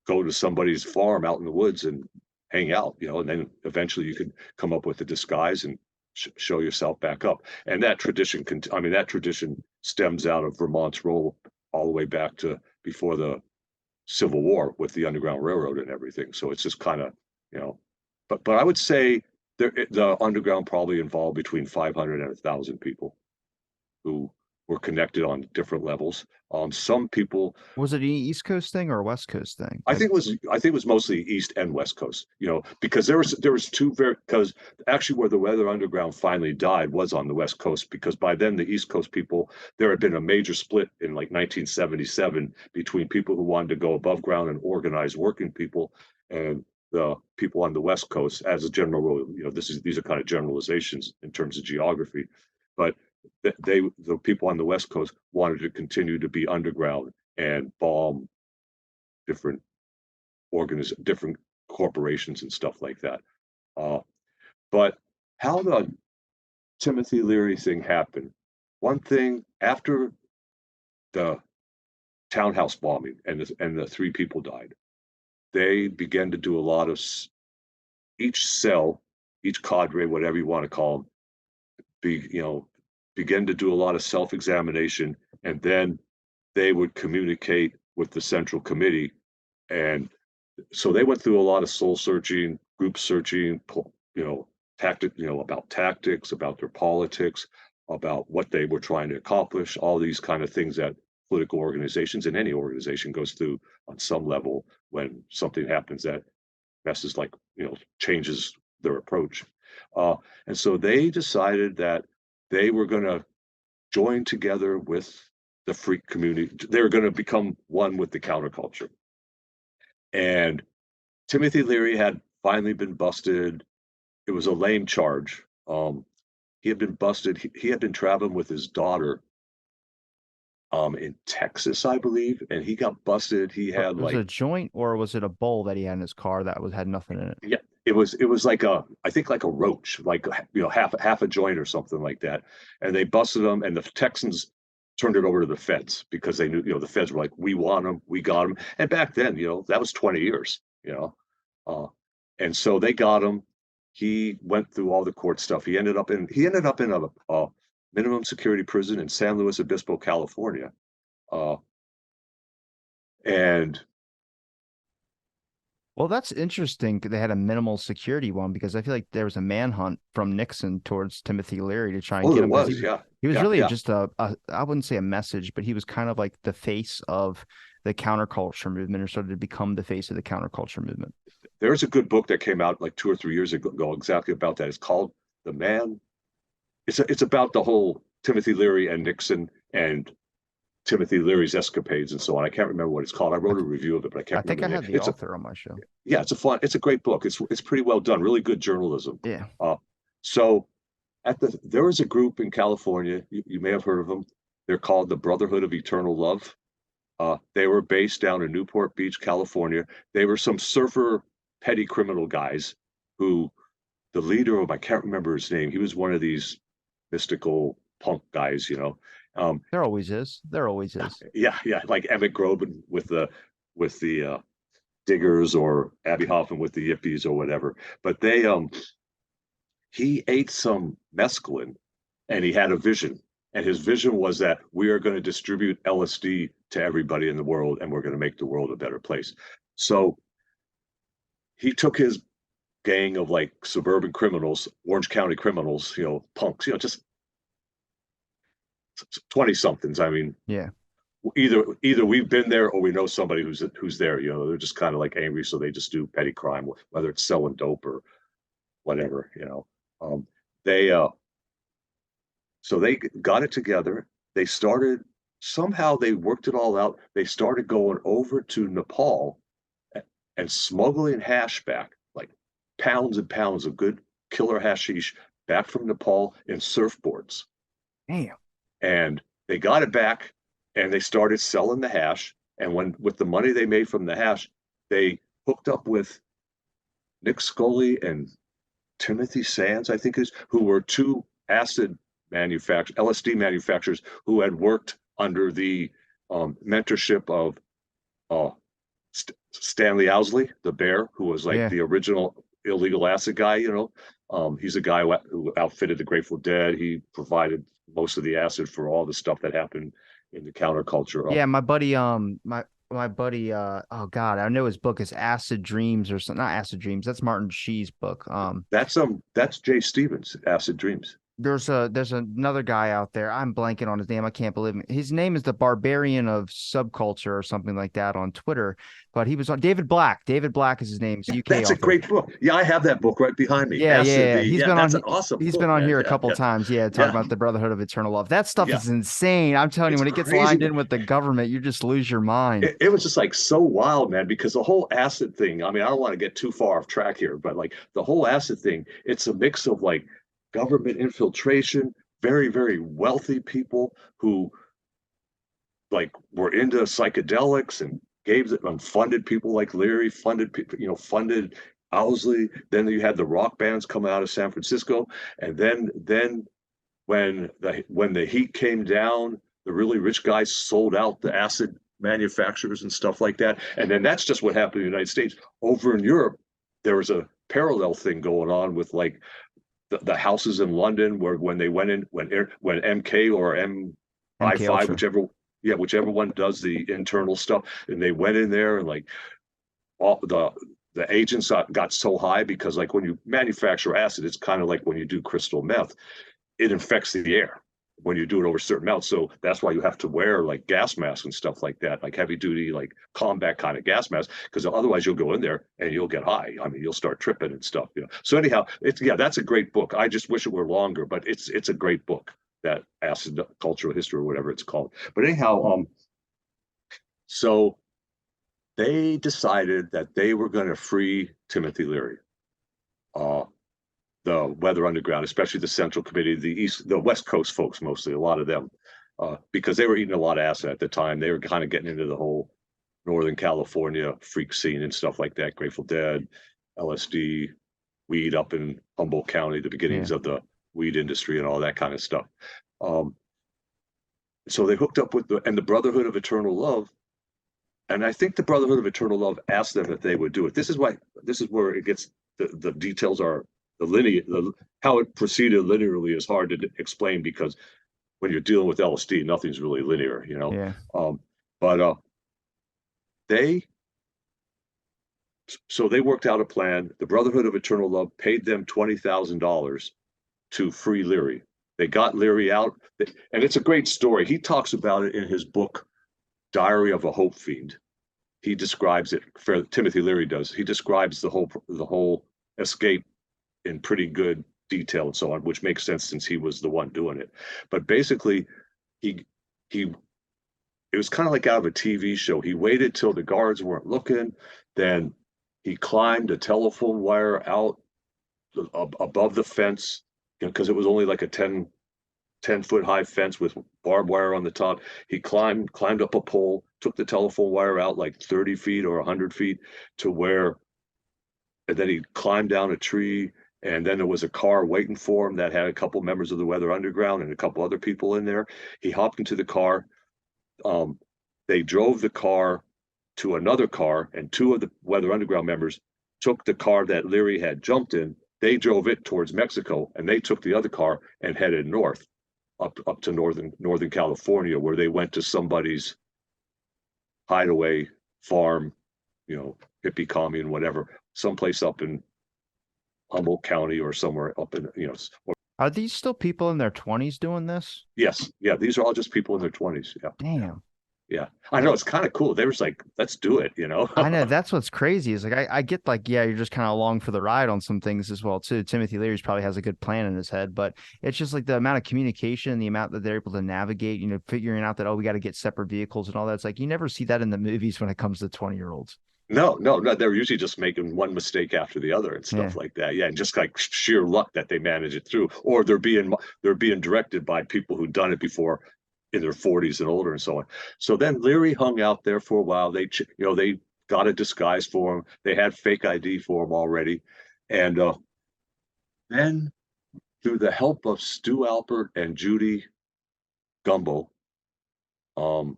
go to somebody's farm out in the woods and hang out, and then eventually you could come up with a disguise and show yourself back up. And that tradition that tradition stems out of Vermont's role all the way back to before the Civil War with the Underground Railroad and everything. So it's just kind of, you know, but I would say the underground probably involved between 500 and 1,000 people who were connected on different levels. Some people, Was it an East Coast thing or a West Coast thing? I think it was mostly East and West Coast, because there was two very because actually where the Weather Underground finally died was on the West Coast because by then the East Coast people there had been a major split in like 1977 between people who wanted to go above ground and organize working people and the people on the West Coast as a general rule. These are kind of generalizations in terms of geography, but the people on the West Coast wanted to continue to be underground and bomb different different corporations and stuff like that. Uh, but how the Timothy Leary thing happened? One thing after the townhouse bombing and the three people died, they began to do a lot of each cell, each cadre, whatever you want to call them, begin to do a lot of self-examination, and then they would communicate with the central committee. And so they went through a lot of soul searching, group searching, about tactics, about their politics, about what they were trying to accomplish, all these kind of things that political organizations and any organization goes through on some level when something happens that messes changes their approach. Uh, and so they decided that they were going to join together with the freak community. They were going to become one with the counterculture. And Timothy Leary had finally been busted. It was a lame charge. He had been busted. He had been traveling with his daughter in Texas, I believe, and he got busted. He had Was it like a joint or was it a bowl that he had in his car that had nothing in it? yeah, it was like I think like a roach, like half a joint or something like that. And they busted him, and the Texans turned it over to the feds because they knew, the feds were like, we want him, we got him. And back then, that was 20 years, uh, and so they got him. He went through all the court stuff. He ended up in a minimum security prison in San Luis Obispo, California, uh, and Well, that's interesting. They had a minimal security one because I feel like there was a manhunt from Nixon towards Timothy Leary to try and oh, get there him because was, yeah, he was yeah, really yeah. just a I wouldn't say a message, but he was kind of like the face of the counterculture movement or started to become the face of the counterculture movement. There's a good book that came out like 2 or 3 years ago exactly about that. It's called The Man. It's about the whole Timothy Leary and Nixon and Timothy Leary's escapades and so on. I can't remember what it's called. I I, wrote a th- review of it, but I I can't think remember I the had name. the author on my show. Yeah, it's a great book. It's pretty well done, really good journalism. Yeah. Uh, so there was a group in California. You may have heard of them. They're called the Brotherhood of Eternal Love. They were based down in Newport Beach, California. They were some surfer petty criminal guys who the leader of, I can't remember his name. He was one of these mystical punk guys, you know. Um, There always is. There always is. yeah, like Emmett Groban with the Diggers or Abby Hoffman with the Yippies or whatever. But he ate some mescaline and he had a vision. And his vision was that we are going to distribute LSD to everybody in the world and we're going to make the world a better place. So he took his gang of like suburban criminals, Orange County criminals, punks, just 20 somethings. I mean, Yeah. either we've been there or we know somebody who's there. They're just kind of like angry, so they just do petty crime, whether it's selling dope or whatever. They so they got it together. They started somehow they worked it all out. They started going over to Nepal and smuggling hash back, like pounds and pounds of good killer hashish back from Nepal in surfboards. Damn. And they got it back and they started selling the hash. And when with the money they made from the hash, they hooked up with Nick Scully and Timothy Sands, I think is who were two LSD manufacturers who had worked under the mentorship of uh, Stanley Owsley, the bear, who was like Yeah. the original illegal acid guy. He's a guy who outfitted the Grateful Dead. He provided most of the acid for all the stuff that happened in the counterculture. Yeah, my buddy oh God, I know his book is Acid Dreams or something, not Acid Dreams. That's Martin Shee's book. That's Jay Stevens, Acid Dreams. There's another guy out there. I'm blanking on his name. I can't believe it. His name is the Barbarian of Subculture or something like that on Twitter. But he was on David Black. David Black is his name. He's a UK That's a author. great book. Yeah, I have that book right behind me. Yeah, yeah, Acid. yeah. He's Yeah, been that's on an awesome he's been book, on man. here a Yeah, couple yeah, times. Yeah, talking yeah, about the Brotherhood of Eternal Love. That stuff yeah. is insane. I'm telling you, It's when it gets crazy. lined in with the government, you just lose your mind. It was just like so wild, man, because the whole acid thing, I mean, I don't want to get too far off track here, but like the whole acid thing, it's a mix of like government infiltration, very, very wealthy people who like were into psychedelics and gave them and funded people like Leary, funded people, funded Owsley. Then you had the rock bands coming out of San Francisco, and then when the heat came down, the really rich guys sold out the acid manufacturers and stuff like that. And then that's just what happened in the United States. Over in Europe, there was a parallel thing going on with like the houses in London where when they went in when MK or MK MI5, Ultra. whichever one does the internal stuff, and they went in there and like all the agents got so high because like when you manufacture acid, it's kind of like when you do crystal meth, it infects the air when you do it over certain amounts. So that's why you have to wear like gas masks and stuff like that, like heavy duty, like combat kind of gas masks, because otherwise you'll go in there and you'll get high. I mean, you'll start tripping and stuff. So anyhow, that's a great book. I just wish it were longer, but it's a great book, that Acid Cultural History or whatever it's called. But anyhow, so they decided that they were going to free Timothy Leary. The Weather Underground, especially the Central Committee, the West Coast folks, mostly, a lot of them, because they were eating a lot of acid at the time. They were kind of getting into the whole Northern California freak scene and stuff like that, Grateful Dead, LSD, weed up in Humboldt County, the Yeah. beginnings of the weed industry and all that kind of stuff. So they hooked up with the Brotherhood of Eternal Love. And I think the Brotherhood of Eternal Love asked them if they would do it. This is where it gets, the details are how it proceeded linearly is hard to explain because when you're dealing with LSD, nothing's really linear. Yeah. But they worked out a plan. The Brotherhood of Eternal Love paid them $20,000 to free Leary. They got Leary out, and it's a great story. He talks about it in his book, Diary of a Hope Fiend. He describes it. Timothy Leary does. He describes the whole escape in pretty good detail and so on, which makes sense since he was the one doing it. But basically, he it was kind of like out of a TV show. He waited till the guards weren't looking, then he climbed a telephone wire out above the fence, because it was only like a 10-foot high fence with barbed wire on the top. He climbed up a pole, took the telephone wire out like 30 feet or 100 feet to where, and then he climbed down a tree. And then there was a car waiting for him that had a couple members of the Weather Underground and a couple other people in there. He hopped into the car. Um, they drove the car to another car, and two of the Weather Underground members took the car that Leary had jumped in. They drove it towards Mexico, and they took the other car and headed north, up to northern California, where they went to somebody's hideaway farm, hippie commune, whatever, someplace up in Humboldt County or somewhere up in, Are these still people in their 20s doing this? yes, yeah, these are all just people in their 20s. Yeah, Damn. yeah. I know, it's kind of cool. They were just like, let's do it, I know that's what's crazy is like I get like, yeah, you're just kind of along for the ride on some things as well too. Timothy Leary's probably has a good plan in his head, but it's just like the amount of communication, the amount that they're able to navigate, figuring out that, oh, we got to get separate vehicles and all that. It's like you never see that in the movies when it comes to 20-year-olds. No, no, no. They're usually just making one mistake after the other and Yeah. stuff like that. Yeah, and just like sheer luck that they manage it through, or they're being directed by people who've done it before in their 40s and older and so on. So then Leary hung out there for a while. They got a disguise for him. They had fake ID for him already, and then through the help of Stu Albert and Judy Gumbo, um,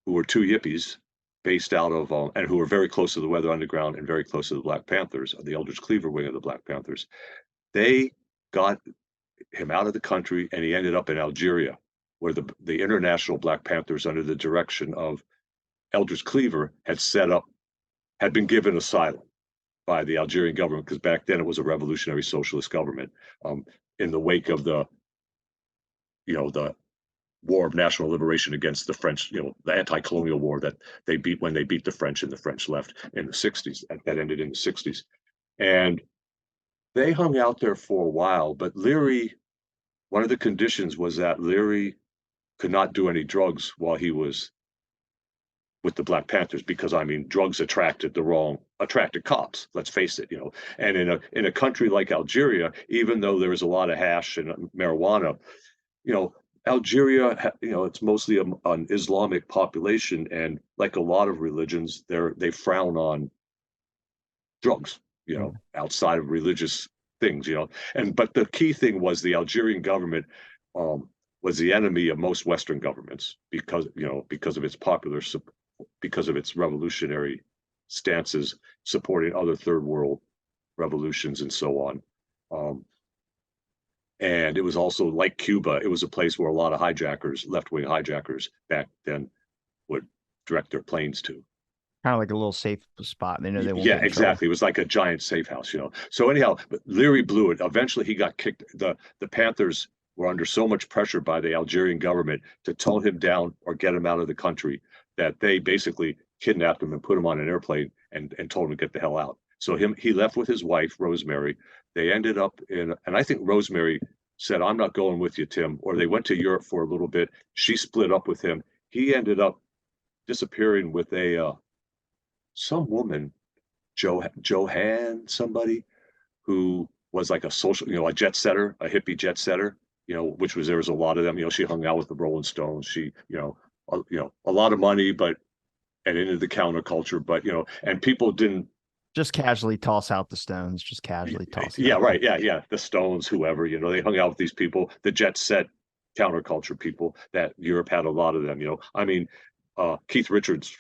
who were two yippies based out of, and who were very close to the Weather Underground and very close to the Black Panthers, the Eldridge Cleaver wing of the Black Panthers. They got him out of the country, and he ended up in Algeria, where the International Black Panthers, under the direction of Eldridge Cleaver, had been given asylum by the Algerian government, because back then it was a revolutionary socialist government. In the wake of the War of National Liberation against the French, the anti-colonial war that they beat when they beat the French, and the French left in the 60s. That ended in the 60s. And they hung out there for a while, but Leary, one of the conditions was that Leary could not do any drugs while he was with the Black Panthers, because I mean, drugs attracted cops. Let's face it, And in a country like Algeria, even though there is a lot of hash and marijuana, Algeria, it's mostly an Islamic population, and like a lot of religions, they frown on drugs, Yeah. outside of religious things, but the key thing was the Algerian government was the enemy of most Western governments, because of its because of its revolutionary stances supporting other third world revolutions and so on. And it was also like Cuba. It was a place where a lot of left-wing hijackers back then would direct their planes to. Kind of like a little safe spot. They know they won't Yeah, get in trouble. exactly. It was like a giant safe house. So anyhow, but Leary blew it. Eventually, he got kicked. The Panthers were under so much pressure by the Algerian government to tone him down or get him out of the country, that they basically kidnapped him and put him on an airplane and told him to get the hell out. So he left with his wife, Rosemary. They ended up and I think Rosemary said, "I'm not going with you, Tim," or they went to Europe for a little bit. She split up with him. He ended up disappearing with some woman, Johanne, somebody who was like a social, a jet setter, a hippie jet setter, there was a lot of them. She hung out with the Rolling Stones. She, a lot of money, and into the counterculture, and people didn't. Just casually toss out the Stones. Just casually toss it Yeah, out right. there. Yeah, yeah. The Stones, whoever, they hung out with these people, the jet set counterculture people that Europe had a lot of them. I mean, Keith Richards'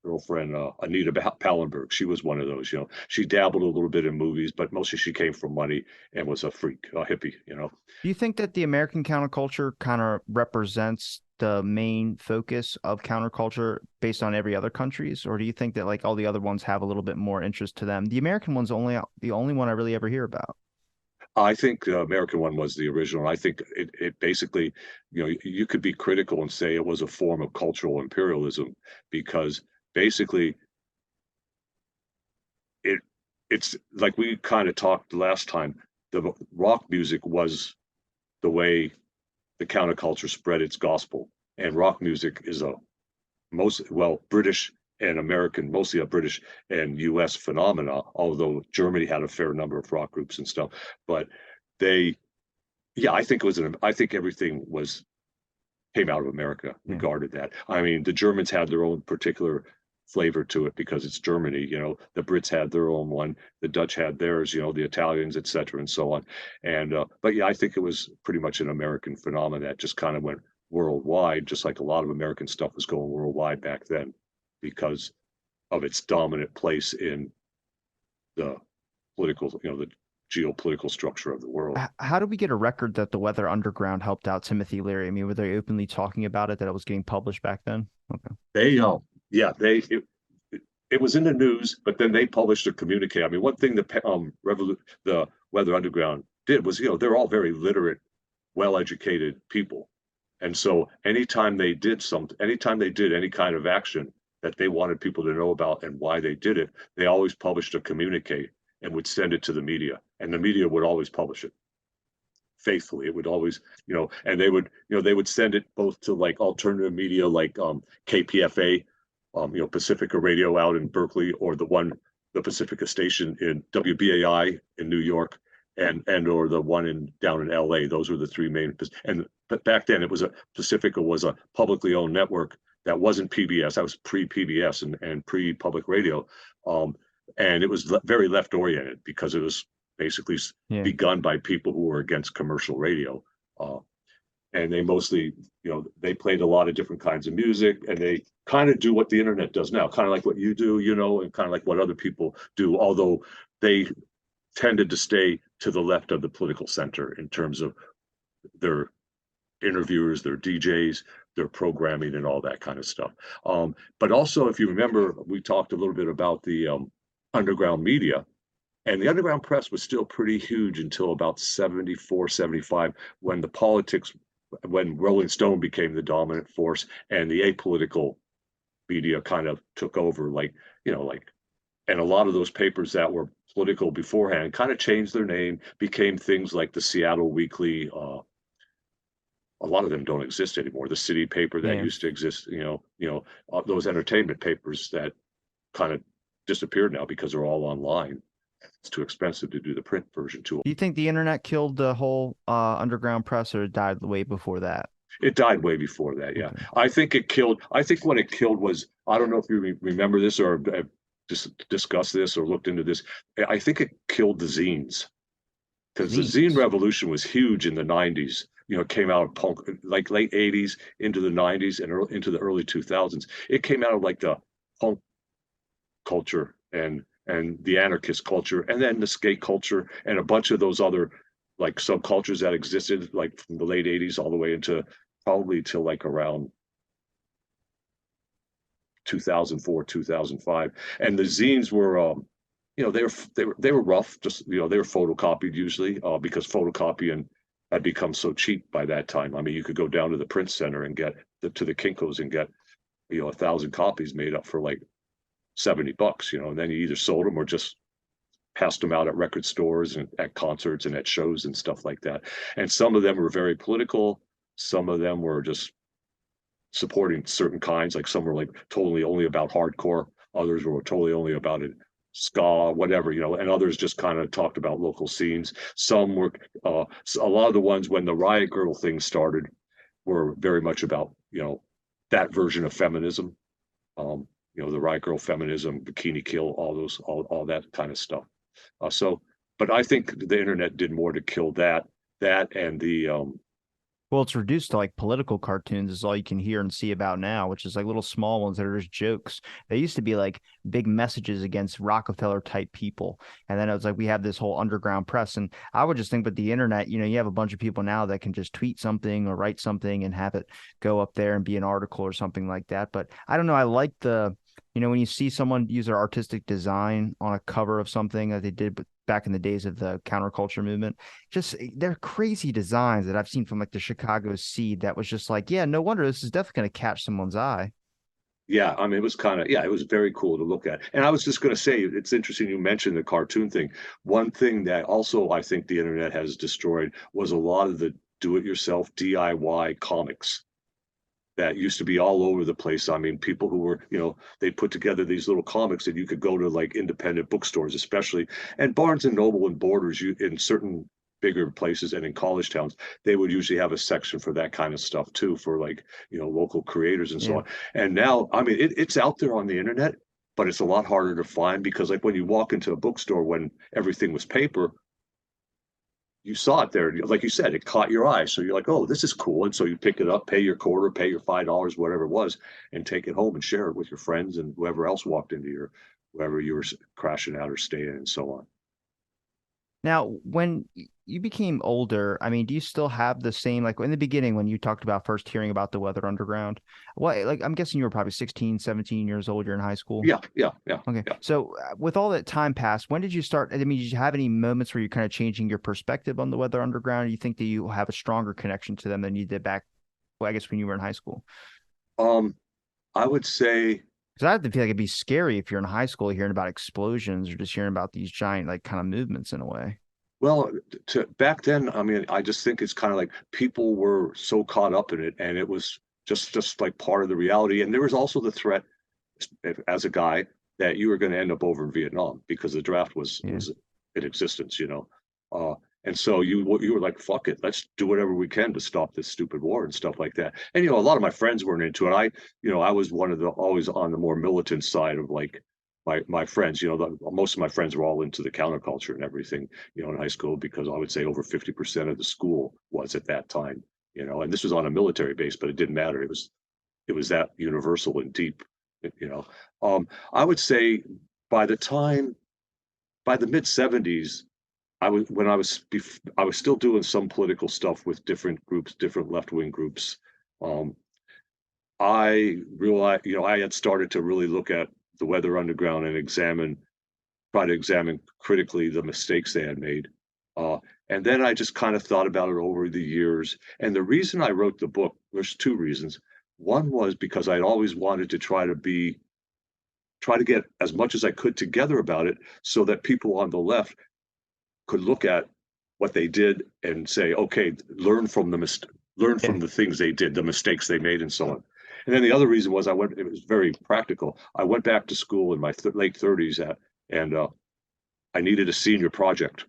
girlfriend, Anita Pallenberg, she was one of those. She dabbled a little bit in movies, but mostly she came from money and was a freak, a hippie. Do you think that the American counterculture kind of represents the main focus of counterculture based on every other countries, or do you think that like all the other ones have a little bit more interest to them? The American one's the only one I really ever hear about. I think the American one was the original. I think it basically, you could be critical and say it was a form of cultural imperialism, because basically it's like we kind of talked last time. The rock music was the way the counterculture spread its gospel, and rock music is a British and American, mostly a British and US phenomena, although Germany had a fair number of rock groups and stuff. But they, yeah, I think everything was came out of America Yeah. regarded that. I mean, the Germans had their own particular flavor to it because it's Germany, the Brits had their own one, the Dutch had theirs, the Italians, et cetera, and so on. And but yeah, I think it was pretty much an American phenomenon that just kind of went worldwide, just like a lot of American stuff was going worldwide back then because of its dominant place in the political, the geopolitical structure of the world. How did we get a record that the Weather Underground helped out Timothy Leary? I mean, were they openly talking about it that it was getting published back then? Okay. They yeah, it was in the news, but then they published a communique. I mean, one thing the Weather Underground did was, they're all very literate, well-educated people, and so anytime they did any kind of action that they wanted people to know about and why they did it, they always published a communique and would send it to the media, and the media would always publish it faithfully. It would always, and they would send it both to like alternative media like KPFA, Pacifica Radio out in Berkeley, or the Pacifica station in WBAI in New York, and or the one down in LA. Those were the three main. But back then Pacifica was a publicly owned network that wasn't PBS. That was pre-PBS and pre-public radio. And it was very left oriented because it was basically Yeah. begun by people who were against commercial radio. And they mostly, they played a lot of different kinds of music, and they kind of do what the internet does now, kind of like what you do, and kind of like what other people do, although they tended to stay to the left of the political center in terms of their interviewers, their DJs, their programming, and all that kind of stuff. But also, if you remember, we talked a little bit about the underground media. And the underground press was still pretty huge until about 74, 75, when when Rolling Stone became the dominant force and the apolitical media kind of took over, and a lot of those papers that were political beforehand kind of changed their name, became things like the Seattle Weekly. A lot of them don't exist anymore. The City paper that Yeah. used to exist, those entertainment papers that kind of disappeared now because they're all online. It's too expensive to do the print version to them. Do you think the internet killed the whole underground press, or it died way before that? It died way before that. Yeah, Okay. I think what it killed was, I don't know if you remember this or just discussed this or looked into this. I think it killed the zines because the zine Zines. revolution was huge in the 90s. It came out of punk, like late 80s into the 90s and into the early 2000s. It came out of like the punk culture and the anarchist culture, and then the skate culture, and a bunch of those other like subcultures that existed like from the late 80s all the way into probably till like around 2004, 2005. And the zines were they were rough, just they were photocopied usually, because photocopying had become so cheap by that time. I mean, you could go down to the print center and get to the Kinkos and get 1,000 copies made up for like $70, and then you either sold them or just passed them out at record stores and at concerts and at shows and stuff like that. And some of them were very political. Some of them were just supporting certain kinds. Like some were like totally only about hardcore. Others were totally only about it, ska, whatever, and others just kind of talked about local scenes. Some were, a lot of the ones when the Riot Girl thing started were very much about, that version of feminism. The Riot Girl feminism, Bikini Kill, all that kind of stuff. But I think the internet did more to kill that and the Well, it's reduced to like political cartoons is all you can hear and see about now, which is like little small ones that are just jokes. They used to be like big messages against Rockefeller type people. And then it was like we have this whole underground press. And I would just think with the internet, you have a bunch of people now that can just tweet something or write something and have it go up there and be an article or something like that. But I don't know. I like when you see someone use their artistic design on a cover of something that they did back in the days of the counterculture movement, just they're crazy designs that I've seen from like the Chicago Seed that was just like, yeah, no wonder this is definitely going to catch someone's eye. Yeah, I mean, it was it was very cool to look at. And I was just going to say, it's interesting you mentioned the cartoon thing. One thing that also I think the internet has destroyed was a lot of the do-it-yourself DIY comics. that used to be all over the place. I mean, people who were, they put together these little comics that you could go to like independent bookstores, especially, and Barnes and Noble and Borders, you in certain bigger places and in college towns, they would usually have a section for that kind of stuff too, for like, local creators and so Yeah. on. And now, I mean, it's out there on the internet, but it's a lot harder to find because like when you walk into a bookstore when everything was paper, you saw it there, like you said, it caught your eye. So you're like, oh, this is cool. And so you pick it up, pay your quarter, pay your $5, whatever it was, and take it home and share it with your friends and whoever else walked into wherever you were crashing out or staying and so on. Now, when you became older, I mean, do you still have the same, like in the beginning when you talked about first hearing about the Weather Underground? What, like, I'm guessing you were probably 16, 17 years old, you're in high school. Yeah, yeah, yeah, Okay. yeah. So, with all that time passed, when did you start? I mean, did you have any moments where you're kind of changing your perspective on the Weather Underground? You think that you have a stronger connection to them than you did back, well, I guess when you were in high school? Um, I would say, Because I have to feel like it'd be scary if you're in high school hearing about explosions or just hearing about these giant, like, kind of movements in a way. well, to back then, I mean, I just think it's kind of like people were so caught up in it, and it was just like part of the reality. And there was also the threat as a guy that you were going to end up over in Vietnam because the draft was Yeah. in existence. Uh, and so you were like, fuck it, let's do whatever we can to stop this stupid war and stuff like that. And a lot of my friends weren't into it. I was one of the always on the more militant side of like my friends. Most of my friends were all into the counterculture and everything. In high school because I would say over 50% of the school was at that time. And this was on a military base, but it didn't matter. It was that universal and deep. You know, I would say by the time by the mid '70s, I was still doing some political stuff with different groups, different left wing groups. Um, I realized, I had started to really look at the Weather Underground and try to examine critically the mistakes they had made. Uh, and then I just kind of thought about it over the years. And the reason I wrote the book, there's two reasons. One was because I'd always wanted to try to get as much as I could together about it so that people on the left could look at what they did and say, okay, learn Yeah. from the things they did, the mistakes they made, and so on. And then the other reason was it was very practical. I went back to school in my late 30s and I needed a senior project.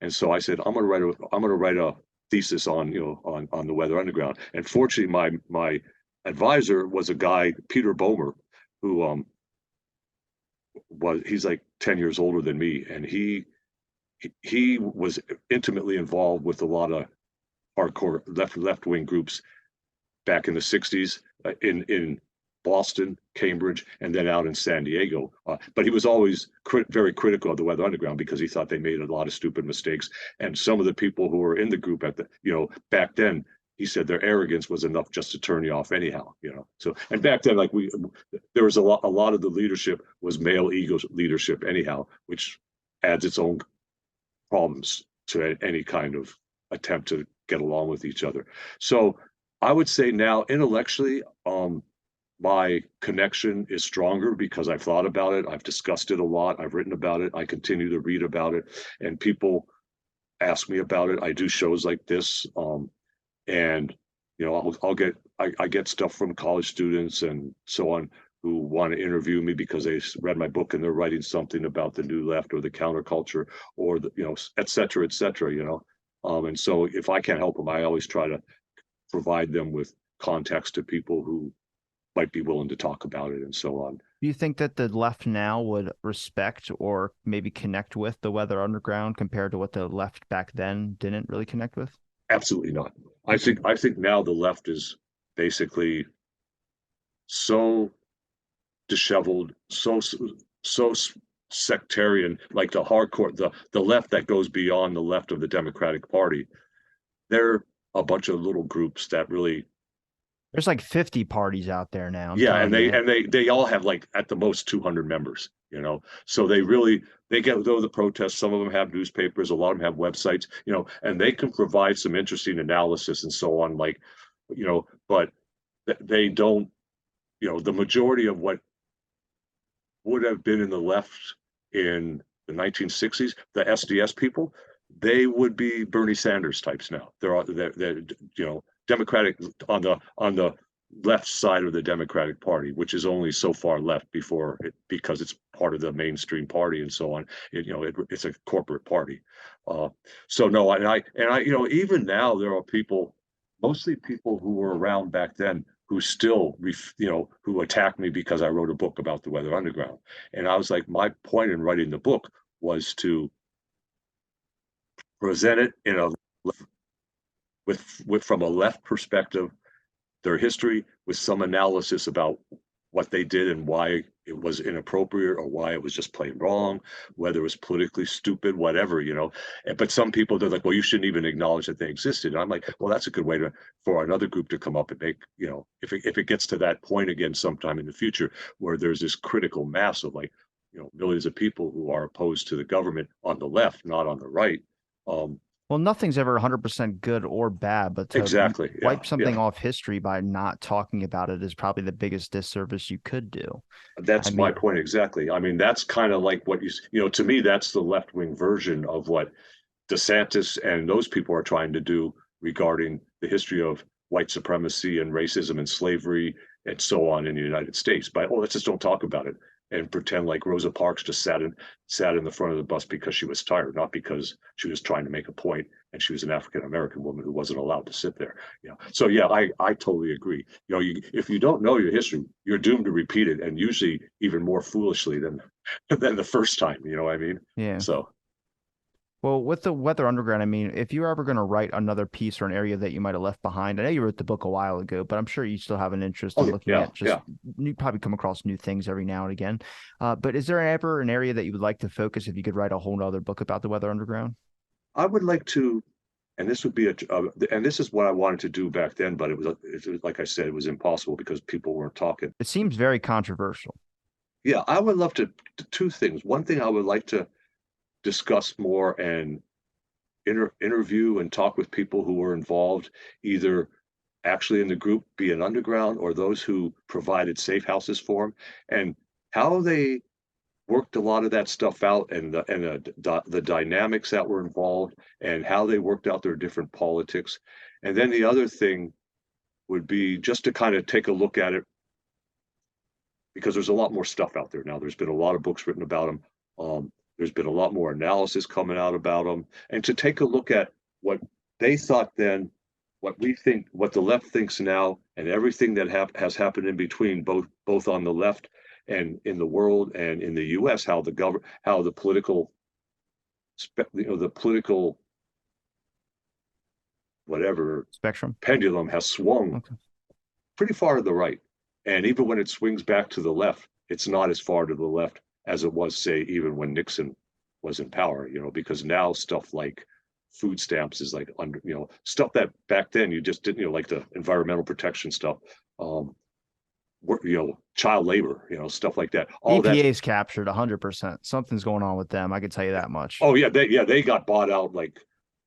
And so I said, I'm going to write a thesis on, on the Weather Underground. And fortunately, my advisor was a guy, Peter Bomer, who he's like 10 years older than me, and he was intimately involved with a lot of hardcore left wing groups back in the 60s in Boston, Cambridge, and then out in San Diego. But he was always very critical of the Weather Underground because he thought they made a lot of stupid mistakes. And some of the people who were in the group back then, he said their arrogance was enough just to turn you off anyhow. So, and back then, like there was a lot of the leadership was male ego leadership anyhow, which adds its own problems to any kind of attempt to get along with each other. So I would say now intellectually, my connection is stronger because I've thought about it. I've discussed it a lot. I've written about it. I continue to read about it, and people ask me about it. I do shows like this, and I get stuff from college students and so on who want to interview me because they read my book and they're writing something about the new left or the counterculture or et cetera, et cetera. And so if I can't help them, I always try to provide them with context to people who might be willing to talk about it and so on. Do you think that the left now would respect or maybe connect with the Weather Underground compared to what the left back then didn't really connect with? Absolutely not. I Okay. think I think now the left is basically so disheveled, so sectarian, like the hardcore, the left that goes beyond the left of the Democratic Party. They're a bunch of little groups that really, There's like 50 parties out there now, I'm yeah, and telling they you. and they all have like at the most 200 members. So they get though the protests. Some of them have newspapers, a lot of them have websites. And they can provide some interesting analysis and so on. Like, but they don't. The majority of what would have been in the left in the 1960s, the SDS people, they would be Bernie Sanders types now. They're Democratic on the left side of the Democratic Party, which is only so far left before it, because it's part of the mainstream party and so on. It's a corporate party. Uh, so no, even now there are people, mostly people who were around back then, who still, who attack me because I wrote a book about the Weather Underground. And I was like, my point in writing the book was to present it in a with from a left perspective, their history, with some analysis about what they did and why it was inappropriate or why it was just plain wrong, whether it was politically stupid, whatever. But some people, they're like, well, you shouldn't even acknowledge that they existed. And I'm like, well, that's a good way for another group to come up and make, if it gets to that point again sometime in the future where there's this critical mass of like, millions of people who are opposed to the government on the left, not on the right. Um, Well, nothing's ever 100% good or bad, but to exactly. Yeah. wipe something Yeah. off history by not talking about it is probably the biggest disservice you could do. I That's my mean, point exactly. I mean, that's kind of like what to me, that's the left wing version of what DeSantis and those people are trying to do regarding the history of white supremacy and racism and slavery and so on in the United States. But let's just don't talk about it and pretend like Rosa Parks just sat in the front of the bus because she was tired, not because she was trying to make a point and she was an African American woman who wasn't allowed to sit there. So yeah, I totally agree. If you don't know your history, you're doomed to repeat it, and usually even more foolishly than the first time. You know what I mean? yeah. So Well, with the Weather Underground, I mean, if you're ever going to write another piece or an area that you might have left behind, I know you wrote the book a while ago, but I'm sure you still have an interest in oh looking yeah, at just yeah. you probably come across new things every now and again. But is there ever an area that you would like to focus if you could write a whole other book about the Weather Underground? I would like to, and this would be and this is what I wanted to do back then, but it was like I said, it was impossible because people weren't talking. It seems very controversial. Yeah, I would love to, two things. One thing I would like to discuss more and interview and talk with people who were involved, either actually in the group, be it underground, or those who provided safe houses for them, and how they worked a lot of that stuff out, and the dynamics that were involved, and how they worked out their different politics. And then the other thing would be just to kind of take a look at it, because there's a lot more stuff out there now. There's been a lot of books written about them. There's been a lot more analysis coming out about them, and to take a look at what they thought then, what we think, what the left thinks now, and everything that has happened in between, both on the left and in the world and in the U.S., how the political, the political whatever Spectrum. pendulum has swung Okay. pretty far to the right. And even when it swings back to the left, it's not as far to the left as it was, say, even when Nixon was in power, because now stuff like food stamps is like stuff that back then you just didn't, like the environmental protection stuff, child labor, stuff like that. All that. EPA's captured 100%. Something's going on with them. I can tell you that much. Oh yeah, they got bought out like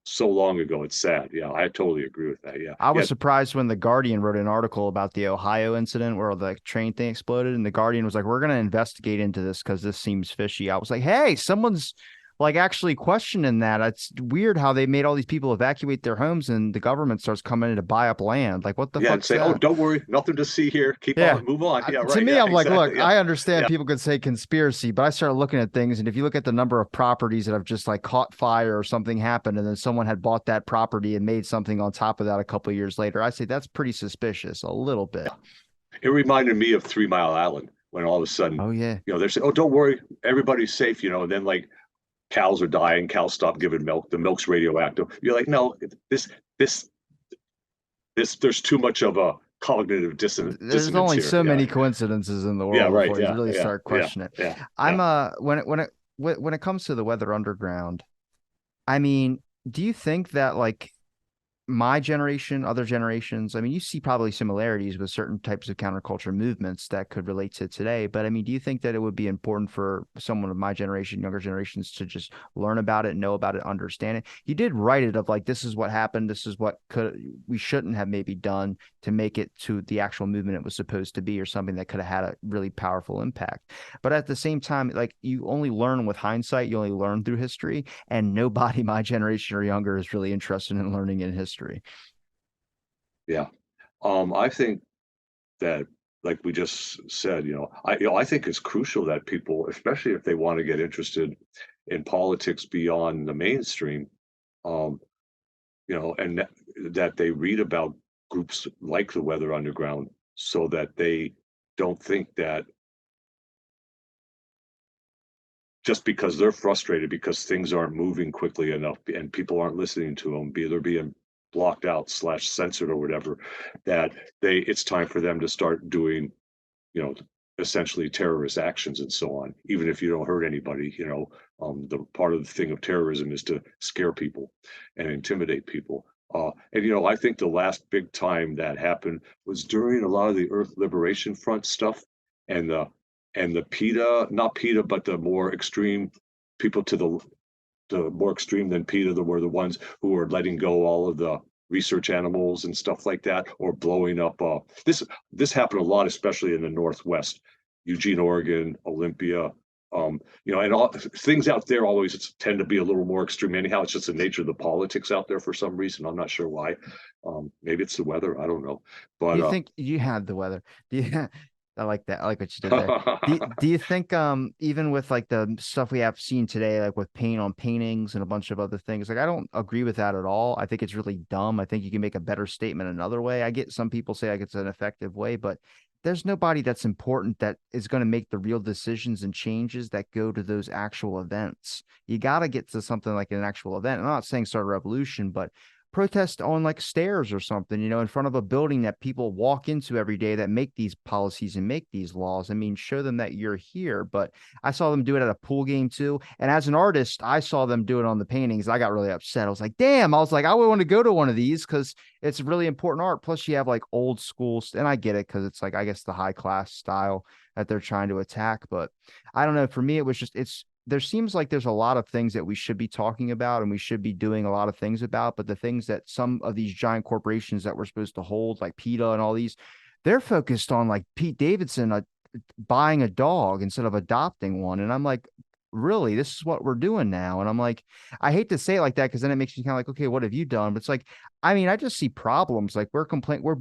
so long ago. It's sad. Yeah, I totally agree with that. Yeah, I yeah. was surprised when the Guardian wrote an article about the Ohio incident where the train thing exploded, and the Guardian was like, "We're going to investigate into this because this seems fishy." I was like, "Hey, someone's like actually questioning that. It's weird how they made all these people evacuate their homes, and the government starts coming in to buy up land. Like, what the Yeah, and fuck's say, "Oh, that?" don't worry, nothing to see here. Keep Yeah. on, move on." Yeah, To right. me, Yeah, I'm like, look, exactly. Yeah, I understand yeah, people could say conspiracy, but I started looking at things, and if you look at the number of properties that have just like caught fire or something happened, and then someone had bought that property and made something on top of that a couple of years later, I say that's pretty suspicious, a little bit. yeah. It reminded me of 3 Mile Island when all of a sudden, Oh yeah. they're saying, "Oh, don't worry, everybody's safe," and then like cows are dying, cows stop giving milk, the milk's radioactive. You're like, no, this there's too much of a cognitive There's dissonance only here. so Yeah, many coincidences in the yeah, world right. before you Yeah, really yeah, start yeah, questioning it. yeah, I'm yeah. when it comes to the Weather Underground, I mean, do you think that like my generation, other generations, I mean, you see probably similarities with certain types of counterculture movements that could relate to today. But I mean, do you think that it would be important for someone of my generation, younger generations, to just learn about it, know about it, understand it? You did write it of like, this is what happened. This is what we shouldn't have maybe done to make it to the actual movement it was supposed to be, or something that could have had a really powerful impact. But at the same time, like you only learn with hindsight, you only learn through history, and nobody my generation or younger is really interested in learning in history. Yeah. I think that, like we just said, I think it's crucial that people, especially if they want to get interested in politics beyond the mainstream, um, and that they read about groups like the Weather Underground so that they don't think that just because they're frustrated because things aren't moving quickly enough and people aren't listening to them, they're being blocked out slash censored or whatever, that it's time for them to start doing, you know, essentially terrorist actions and so on, even if you don't hurt anybody. The part of the thing of terrorism is to scare people and intimidate people. And I think the last big time that happened was during a lot of the Earth Liberation Front stuff, and the PETA, not PETA, but the more extreme people to the more extreme than PETA, were the ones who were letting go all of the research animals and stuff like that, or blowing up. This happened a lot, especially in the Northwest, Eugene, Oregon, Olympia. And all things out there always tend to be a little more extreme. Anyhow, it's just the nature of the politics out there for some reason. I'm not sure why. Maybe it's the weather. I don't know. Do But you think you had the weather? Do you, I like that. I like what you did there. Do you think even with like the stuff we have seen today, like with paint on paintings and a bunch of other things, like I don't agree with that at all. I think it's really dumb. I think you can make a better statement another way. I get some people say like it's an effective way, but there's nobody that's important that is going to make the real decisions and changes that go to those actual events. You got to get to something like an actual event. I'm not saying start a revolution, but protest on like stairs or something, in front of a building that people walk into every day that make these policies and make these laws. I mean, show them that you're here. But I saw them do it at a pool game too. And as an artist, I saw them do it on the paintings. I got really upset. I was like, damn, I was like, I would want to go to one of these because it's really important art. Plus, you have like old school, and I get it because it's like, I guess, the high class style that they're trying to attack. But I don't know. For me, it was just, there seems like there's a lot of things that we should be talking about and we should be doing a lot of things about, but the things that some of these giant corporations that we're supposed to hold, like PETA and all these, they're focused on like Pete Davidson buying a dog instead of adopting one. And I'm like, really, this is what we're doing now? And I'm like, I hate to say it like that because then it makes me kind of like, okay, what have you done? But it's like, I mean, I just see problems. Like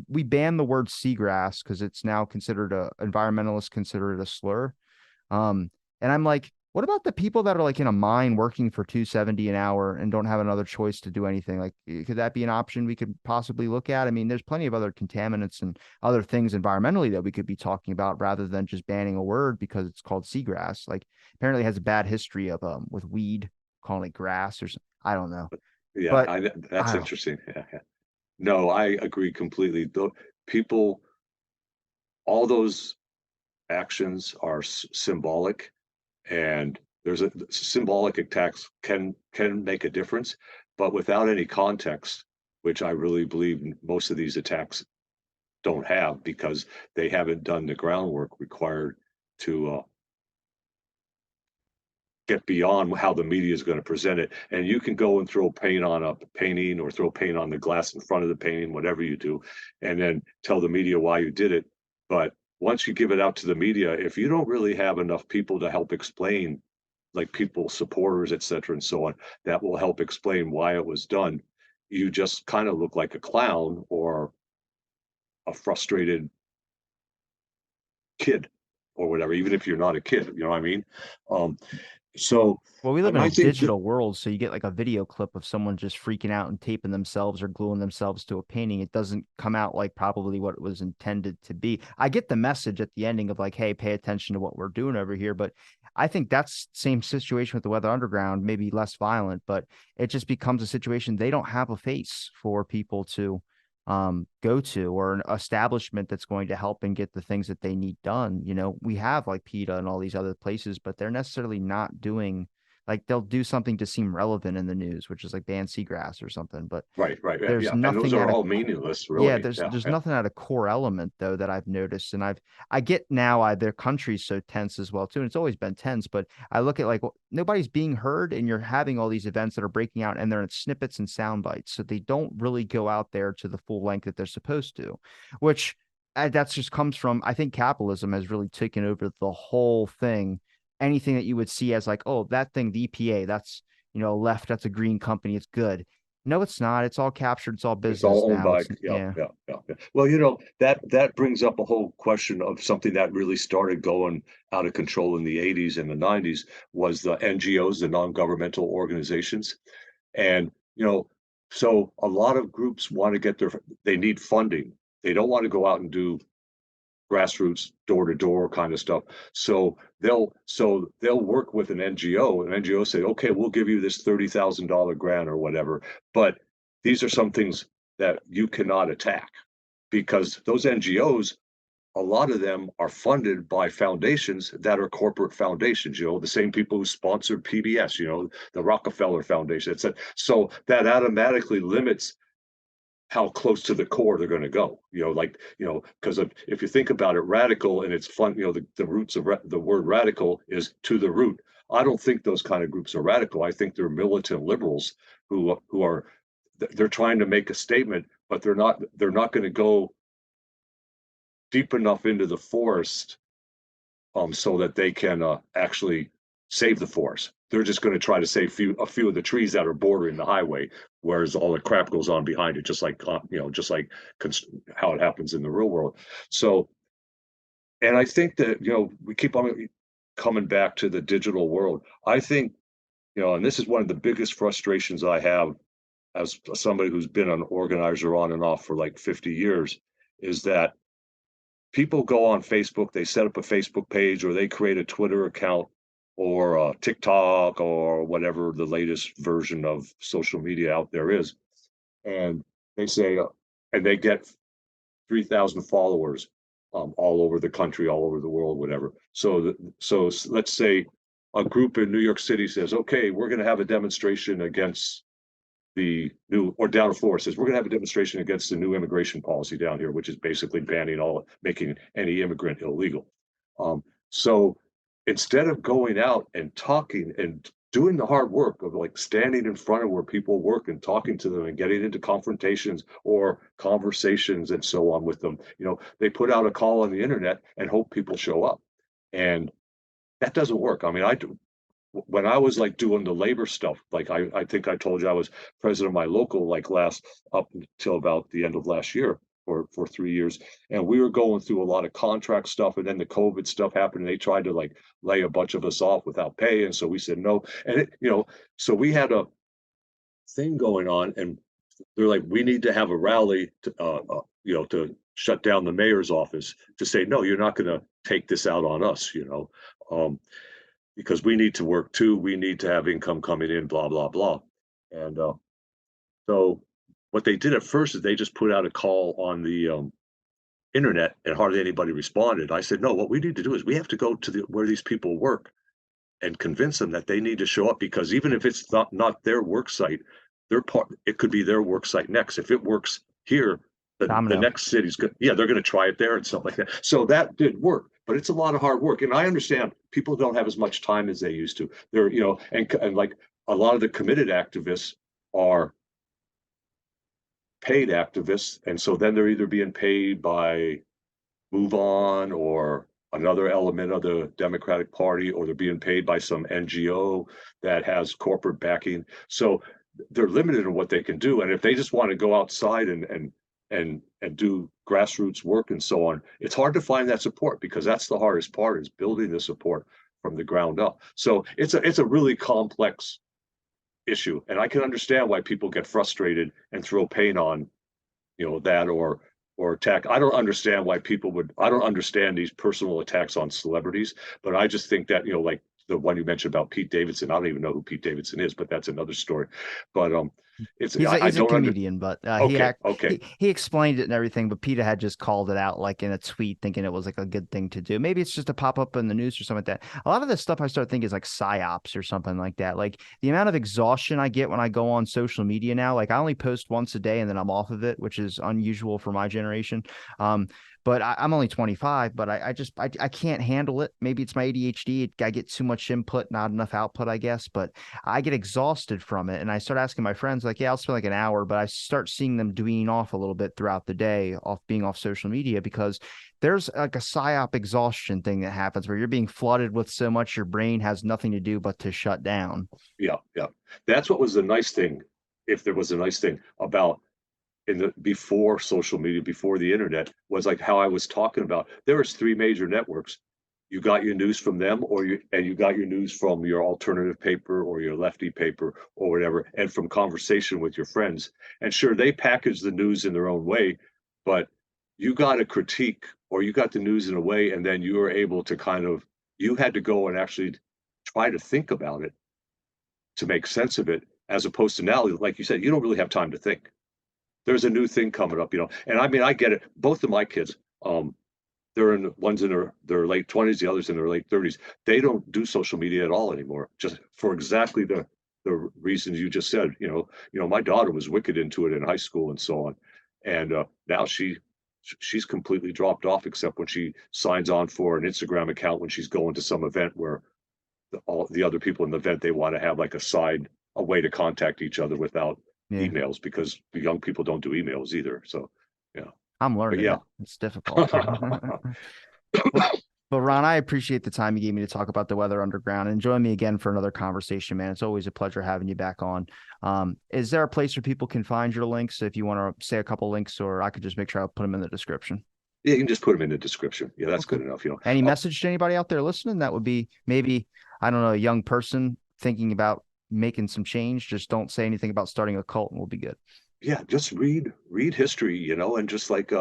we banned the word seagrass because it's now considered environmentalists consider it a slur. Um, and I'm like, what about the people that are like in a mine working for 270 an hour and don't have another choice to do anything? Like, could that be an option we could possibly look at? I mean, there's plenty of other contaminants and other things environmentally that we could be talking about rather than just banning a word because it's called seagrass. Like, apparently it has a bad history of with weed calling it grass or something. I don't know, yeah, but that's I don't. interesting. Yeah, yeah. No, I agree completely. Though people, all those actions are symbolic, and there's a symbolic attacks can make a difference, but without any context, which I really believe most of these attacks don't have because they haven't done the groundwork required to get beyond how the media is going to present it. And you can go and throw paint on a painting or throw paint on the glass in front of the painting, whatever you do, and then tell the media why you did it. But once you give it out to the media, if you don't really have enough people to help explain, like people, supporters, et cetera, and so on, that will help explain why it was done, you just kind of look like a clown or a frustrated kid or whatever, even if you're not a kid, you know what I mean? Um, so Well, we live and in a I think that digital world, so you get like a video clip of someone just freaking out and taping themselves or gluing themselves to a painting. It doesn't come out like probably what it was intended to be. I get the message at the ending of like, hey, pay attention to what we're doing over here. But I think that's same situation with the Weather Underground, maybe less violent, but it just becomes a situation they don't have a face for people to go to or an establishment that's going to help and get the things that they need done. We have like PETA and all these other places, but they're necessarily not doing like they'll do something to seem relevant in the news, which is like ban seagrass or something. But right, right, yeah, there's yeah, and those nothing are at a all co- meaningless, yeah, really. Yeah, there's yeah, nothing at a core element though that I've noticed, and I get now their country's so tense as well too, and it's always been tense. But I look at like nobody's being heard, and you're having all these events that are breaking out, and they're in snippets and sound bites, so they don't really go out there to the full length that they're supposed to, which that's just comes from I think capitalism has really taken over the whole thing. Anything that you would see as like, oh, that thing, the EPA, that's left, that's a green company, it's good. No, it's not. It's all captured. It's all it's business all owned now. by, It's yeah, yeah. yeah, yeah. Well, that brings up a whole question of something that really started going out of control in the 80s and the 90s was the NGOs, the non-governmental organizations. And, so a lot of groups want to they need funding. They don't want to go out and do grassroots, door to door kind of stuff. So they'll work with an NGO, and NGO say, okay, we'll give you this $30,000 grant or whatever. But these are some things that you cannot attack because those NGOs, a lot of them are funded by foundations that are corporate foundations, the same people who sponsored PBS, the Rockefeller Foundation. So that automatically limits how close to the core they're going to go, because if you think about it, radical and it's fun, the roots of the word radical is to the root. I don't think those kind of groups are radical. I think they're militant liberals who are they're trying to make a statement, but they're not going to go deep enough into the forest so that they can actually save the forest. They're just going to try to save a few of the trees that are bordering the highway, whereas all the crap goes on behind it, just like how it happens in the real world. So, and I think that we keep on coming back to the digital world. I think and this is one of the biggest frustrations I have as somebody who's been an organizer on and off for like 50 years, is that people go on Facebook, they set up a Facebook page or they create a Twitter account or a TikTok or whatever the latest version of social media out there is. And they say, and they get 3,000 followers all over the country, all over the world, whatever. So let's say a group in New York City says, okay, we're going to have a demonstration against the new, or down in Florida says, we're going to have a demonstration against the new immigration policy down here, which is basically making any immigrant illegal. So instead of going out and talking and doing the hard work of like standing in front of where people work and talking to them and getting into confrontations or conversations and so on with them, they put out a call on the internet and hope people show up. And that doesn't work. I mean, when I was like doing the labor stuff, like I think I told you I was president of my local like up until about the end of last year for 3 years. And we were going through a lot of contract stuff. And then the COVID stuff happened and they tried to like lay a bunch of us off without pay. And so we said no. And so we had a thing going on and they're like, we need to have a rally to shut down the mayor's office to say, no, you're not going to take this out on us, because we need to work too. We need to have income coming in, blah, blah, blah. And so what they did at first is they just put out a call on the internet and hardly anybody responded. I said, no, what we need to do is we have to go to where these people work and convince them that they need to show up, because even if it's not their work site, it could be their work site next. If it works here, the Domino. next city's good. Yeah, they're going to try it there and stuff like that. So that did work, but it's a lot of hard work. And I understand people don't have as much time as they used to. They're, and like a lot of the committed activists are paid activists. And so then they're either being paid by Move On or another element of the Democratic Party, or they're being paid by some NGO that has corporate backing. So they're limited in what they can do. And if they just want to go outside and do grassroots work and so on, it's hard to find that support, because that's the hardest part, is building the support from the ground up. So it's a really complex issue, and I can understand why people get frustrated and throw paint on that or attack. I don't understand why people would. I don't understand these personal attacks on celebrities, but I just think that like the one you mentioned about Pete Davidson. I don't even know who Pete Davidson is, but that's another story. But I He's a don't under. comedian, but Okay, okay. he explained it and everything. But Peter had just called it out like in a tweet, thinking it was like a good thing to do. Maybe it's just a pop up in the news or something like that. A lot of this stuff I start thinking is like psyops or something like that. Like the amount of exhaustion I get when I go on social media now. Like I only post once a day and then I'm off of it, which is unusual for my generation. But I'm only 25, but I can't handle it. Maybe it's my ADHD. I get too much input, not enough output, I guess. But I get exhausted from it. And I start asking my friends, like, yeah, I'll spend like an hour, but I start seeing them dweeing off a little bit throughout the day, off being off social media, because there's like a psyop exhaustion thing that happens where you're being flooded with so much your brain has nothing to do but to shut down. Yeah, yeah. That's what was the nice thing, if there was a nice thing about in the before social media, before the internet, was like how I was talking about. There was three major networks. You got your news from them, you got your news from your alternative paper or your lefty paper or whatever, and from conversation with your friends. And sure, they package the news in their own way, but you got a critique or you got the news in a way, and then you were able to kind of you had to go and actually try to think about it to make sense of it, as opposed to now, like you said, you don't really have time to think. There's a new thing coming up, and I mean, I get it. Both of my kids, they're in one's in their late 20s, the others in their late 30s. They don't do social media at all anymore, just for exactly the reasons you just said. My daughter was wicked into it in high school and so on, and now she's completely dropped off, except when she signs on for an Instagram account when she's going to some event where all the other people in the event, they want to have like a way to contact each other without Yeah. emails, because the young people don't do emails either. So yeah, I'm but learning yeah. it. It's difficult. Well, but Ron, I appreciate the time you gave me to talk about the Weather Underground, and join me again for another conversation, man. It's always a pleasure having you back on. Is there a place where people can find your links? If you want to say a couple links, or I could just make sure I put them in the description. Yeah, you can just put them in the description. Yeah, that's Okay. good enough. Any message to anybody out there listening? That would be maybe, I don't know, a young person thinking about making some change. Just don't say anything about starting a cult and we'll be good. Yeah, just read history, and just like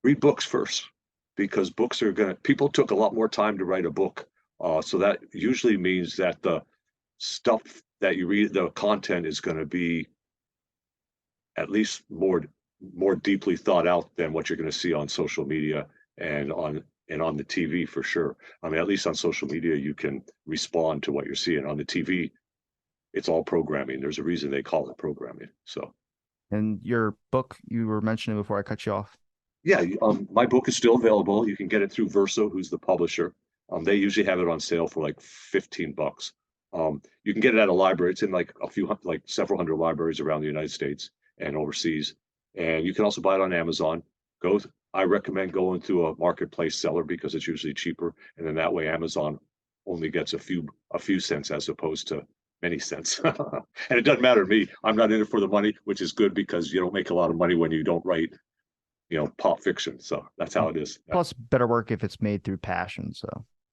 read books first, because books are gonna people took a lot more time to write a book. So that usually means that the stuff that you read, the content is going to be at least more deeply thought out than what you're going to see on social media and on the TV for sure. I mean, at least on social media, you can respond to what you're seeing. On the TV, it's all programming. There's a reason they call it programming. So, And your book you were mentioning before I cut you off. yeah, my book is still available. You can get it through Verso, who's the publisher. They usually have it on sale for like $15. You can get it at a library. It's in like like several hundred libraries around the United States and overseas. And you can also buy it on Amazon. Go. I recommend going to a marketplace seller because it's usually cheaper, and then that way Amazon only gets a few cents as opposed to many cents. And it doesn't matter to me. I'm not in it for the money, which is good because you don't make a lot of money when you don't write pop fiction. So that's how it is. Yeah, Plus, better work if it's made through passion. So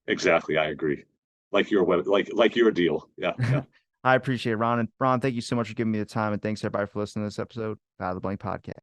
exactly. I agree. Like your web, like your deal. Yeah, yeah. I appreciate it, Ron. And Ron, thank you so much for giving me the time. And thanks everybody for listening to this episode of the Blank Podcast.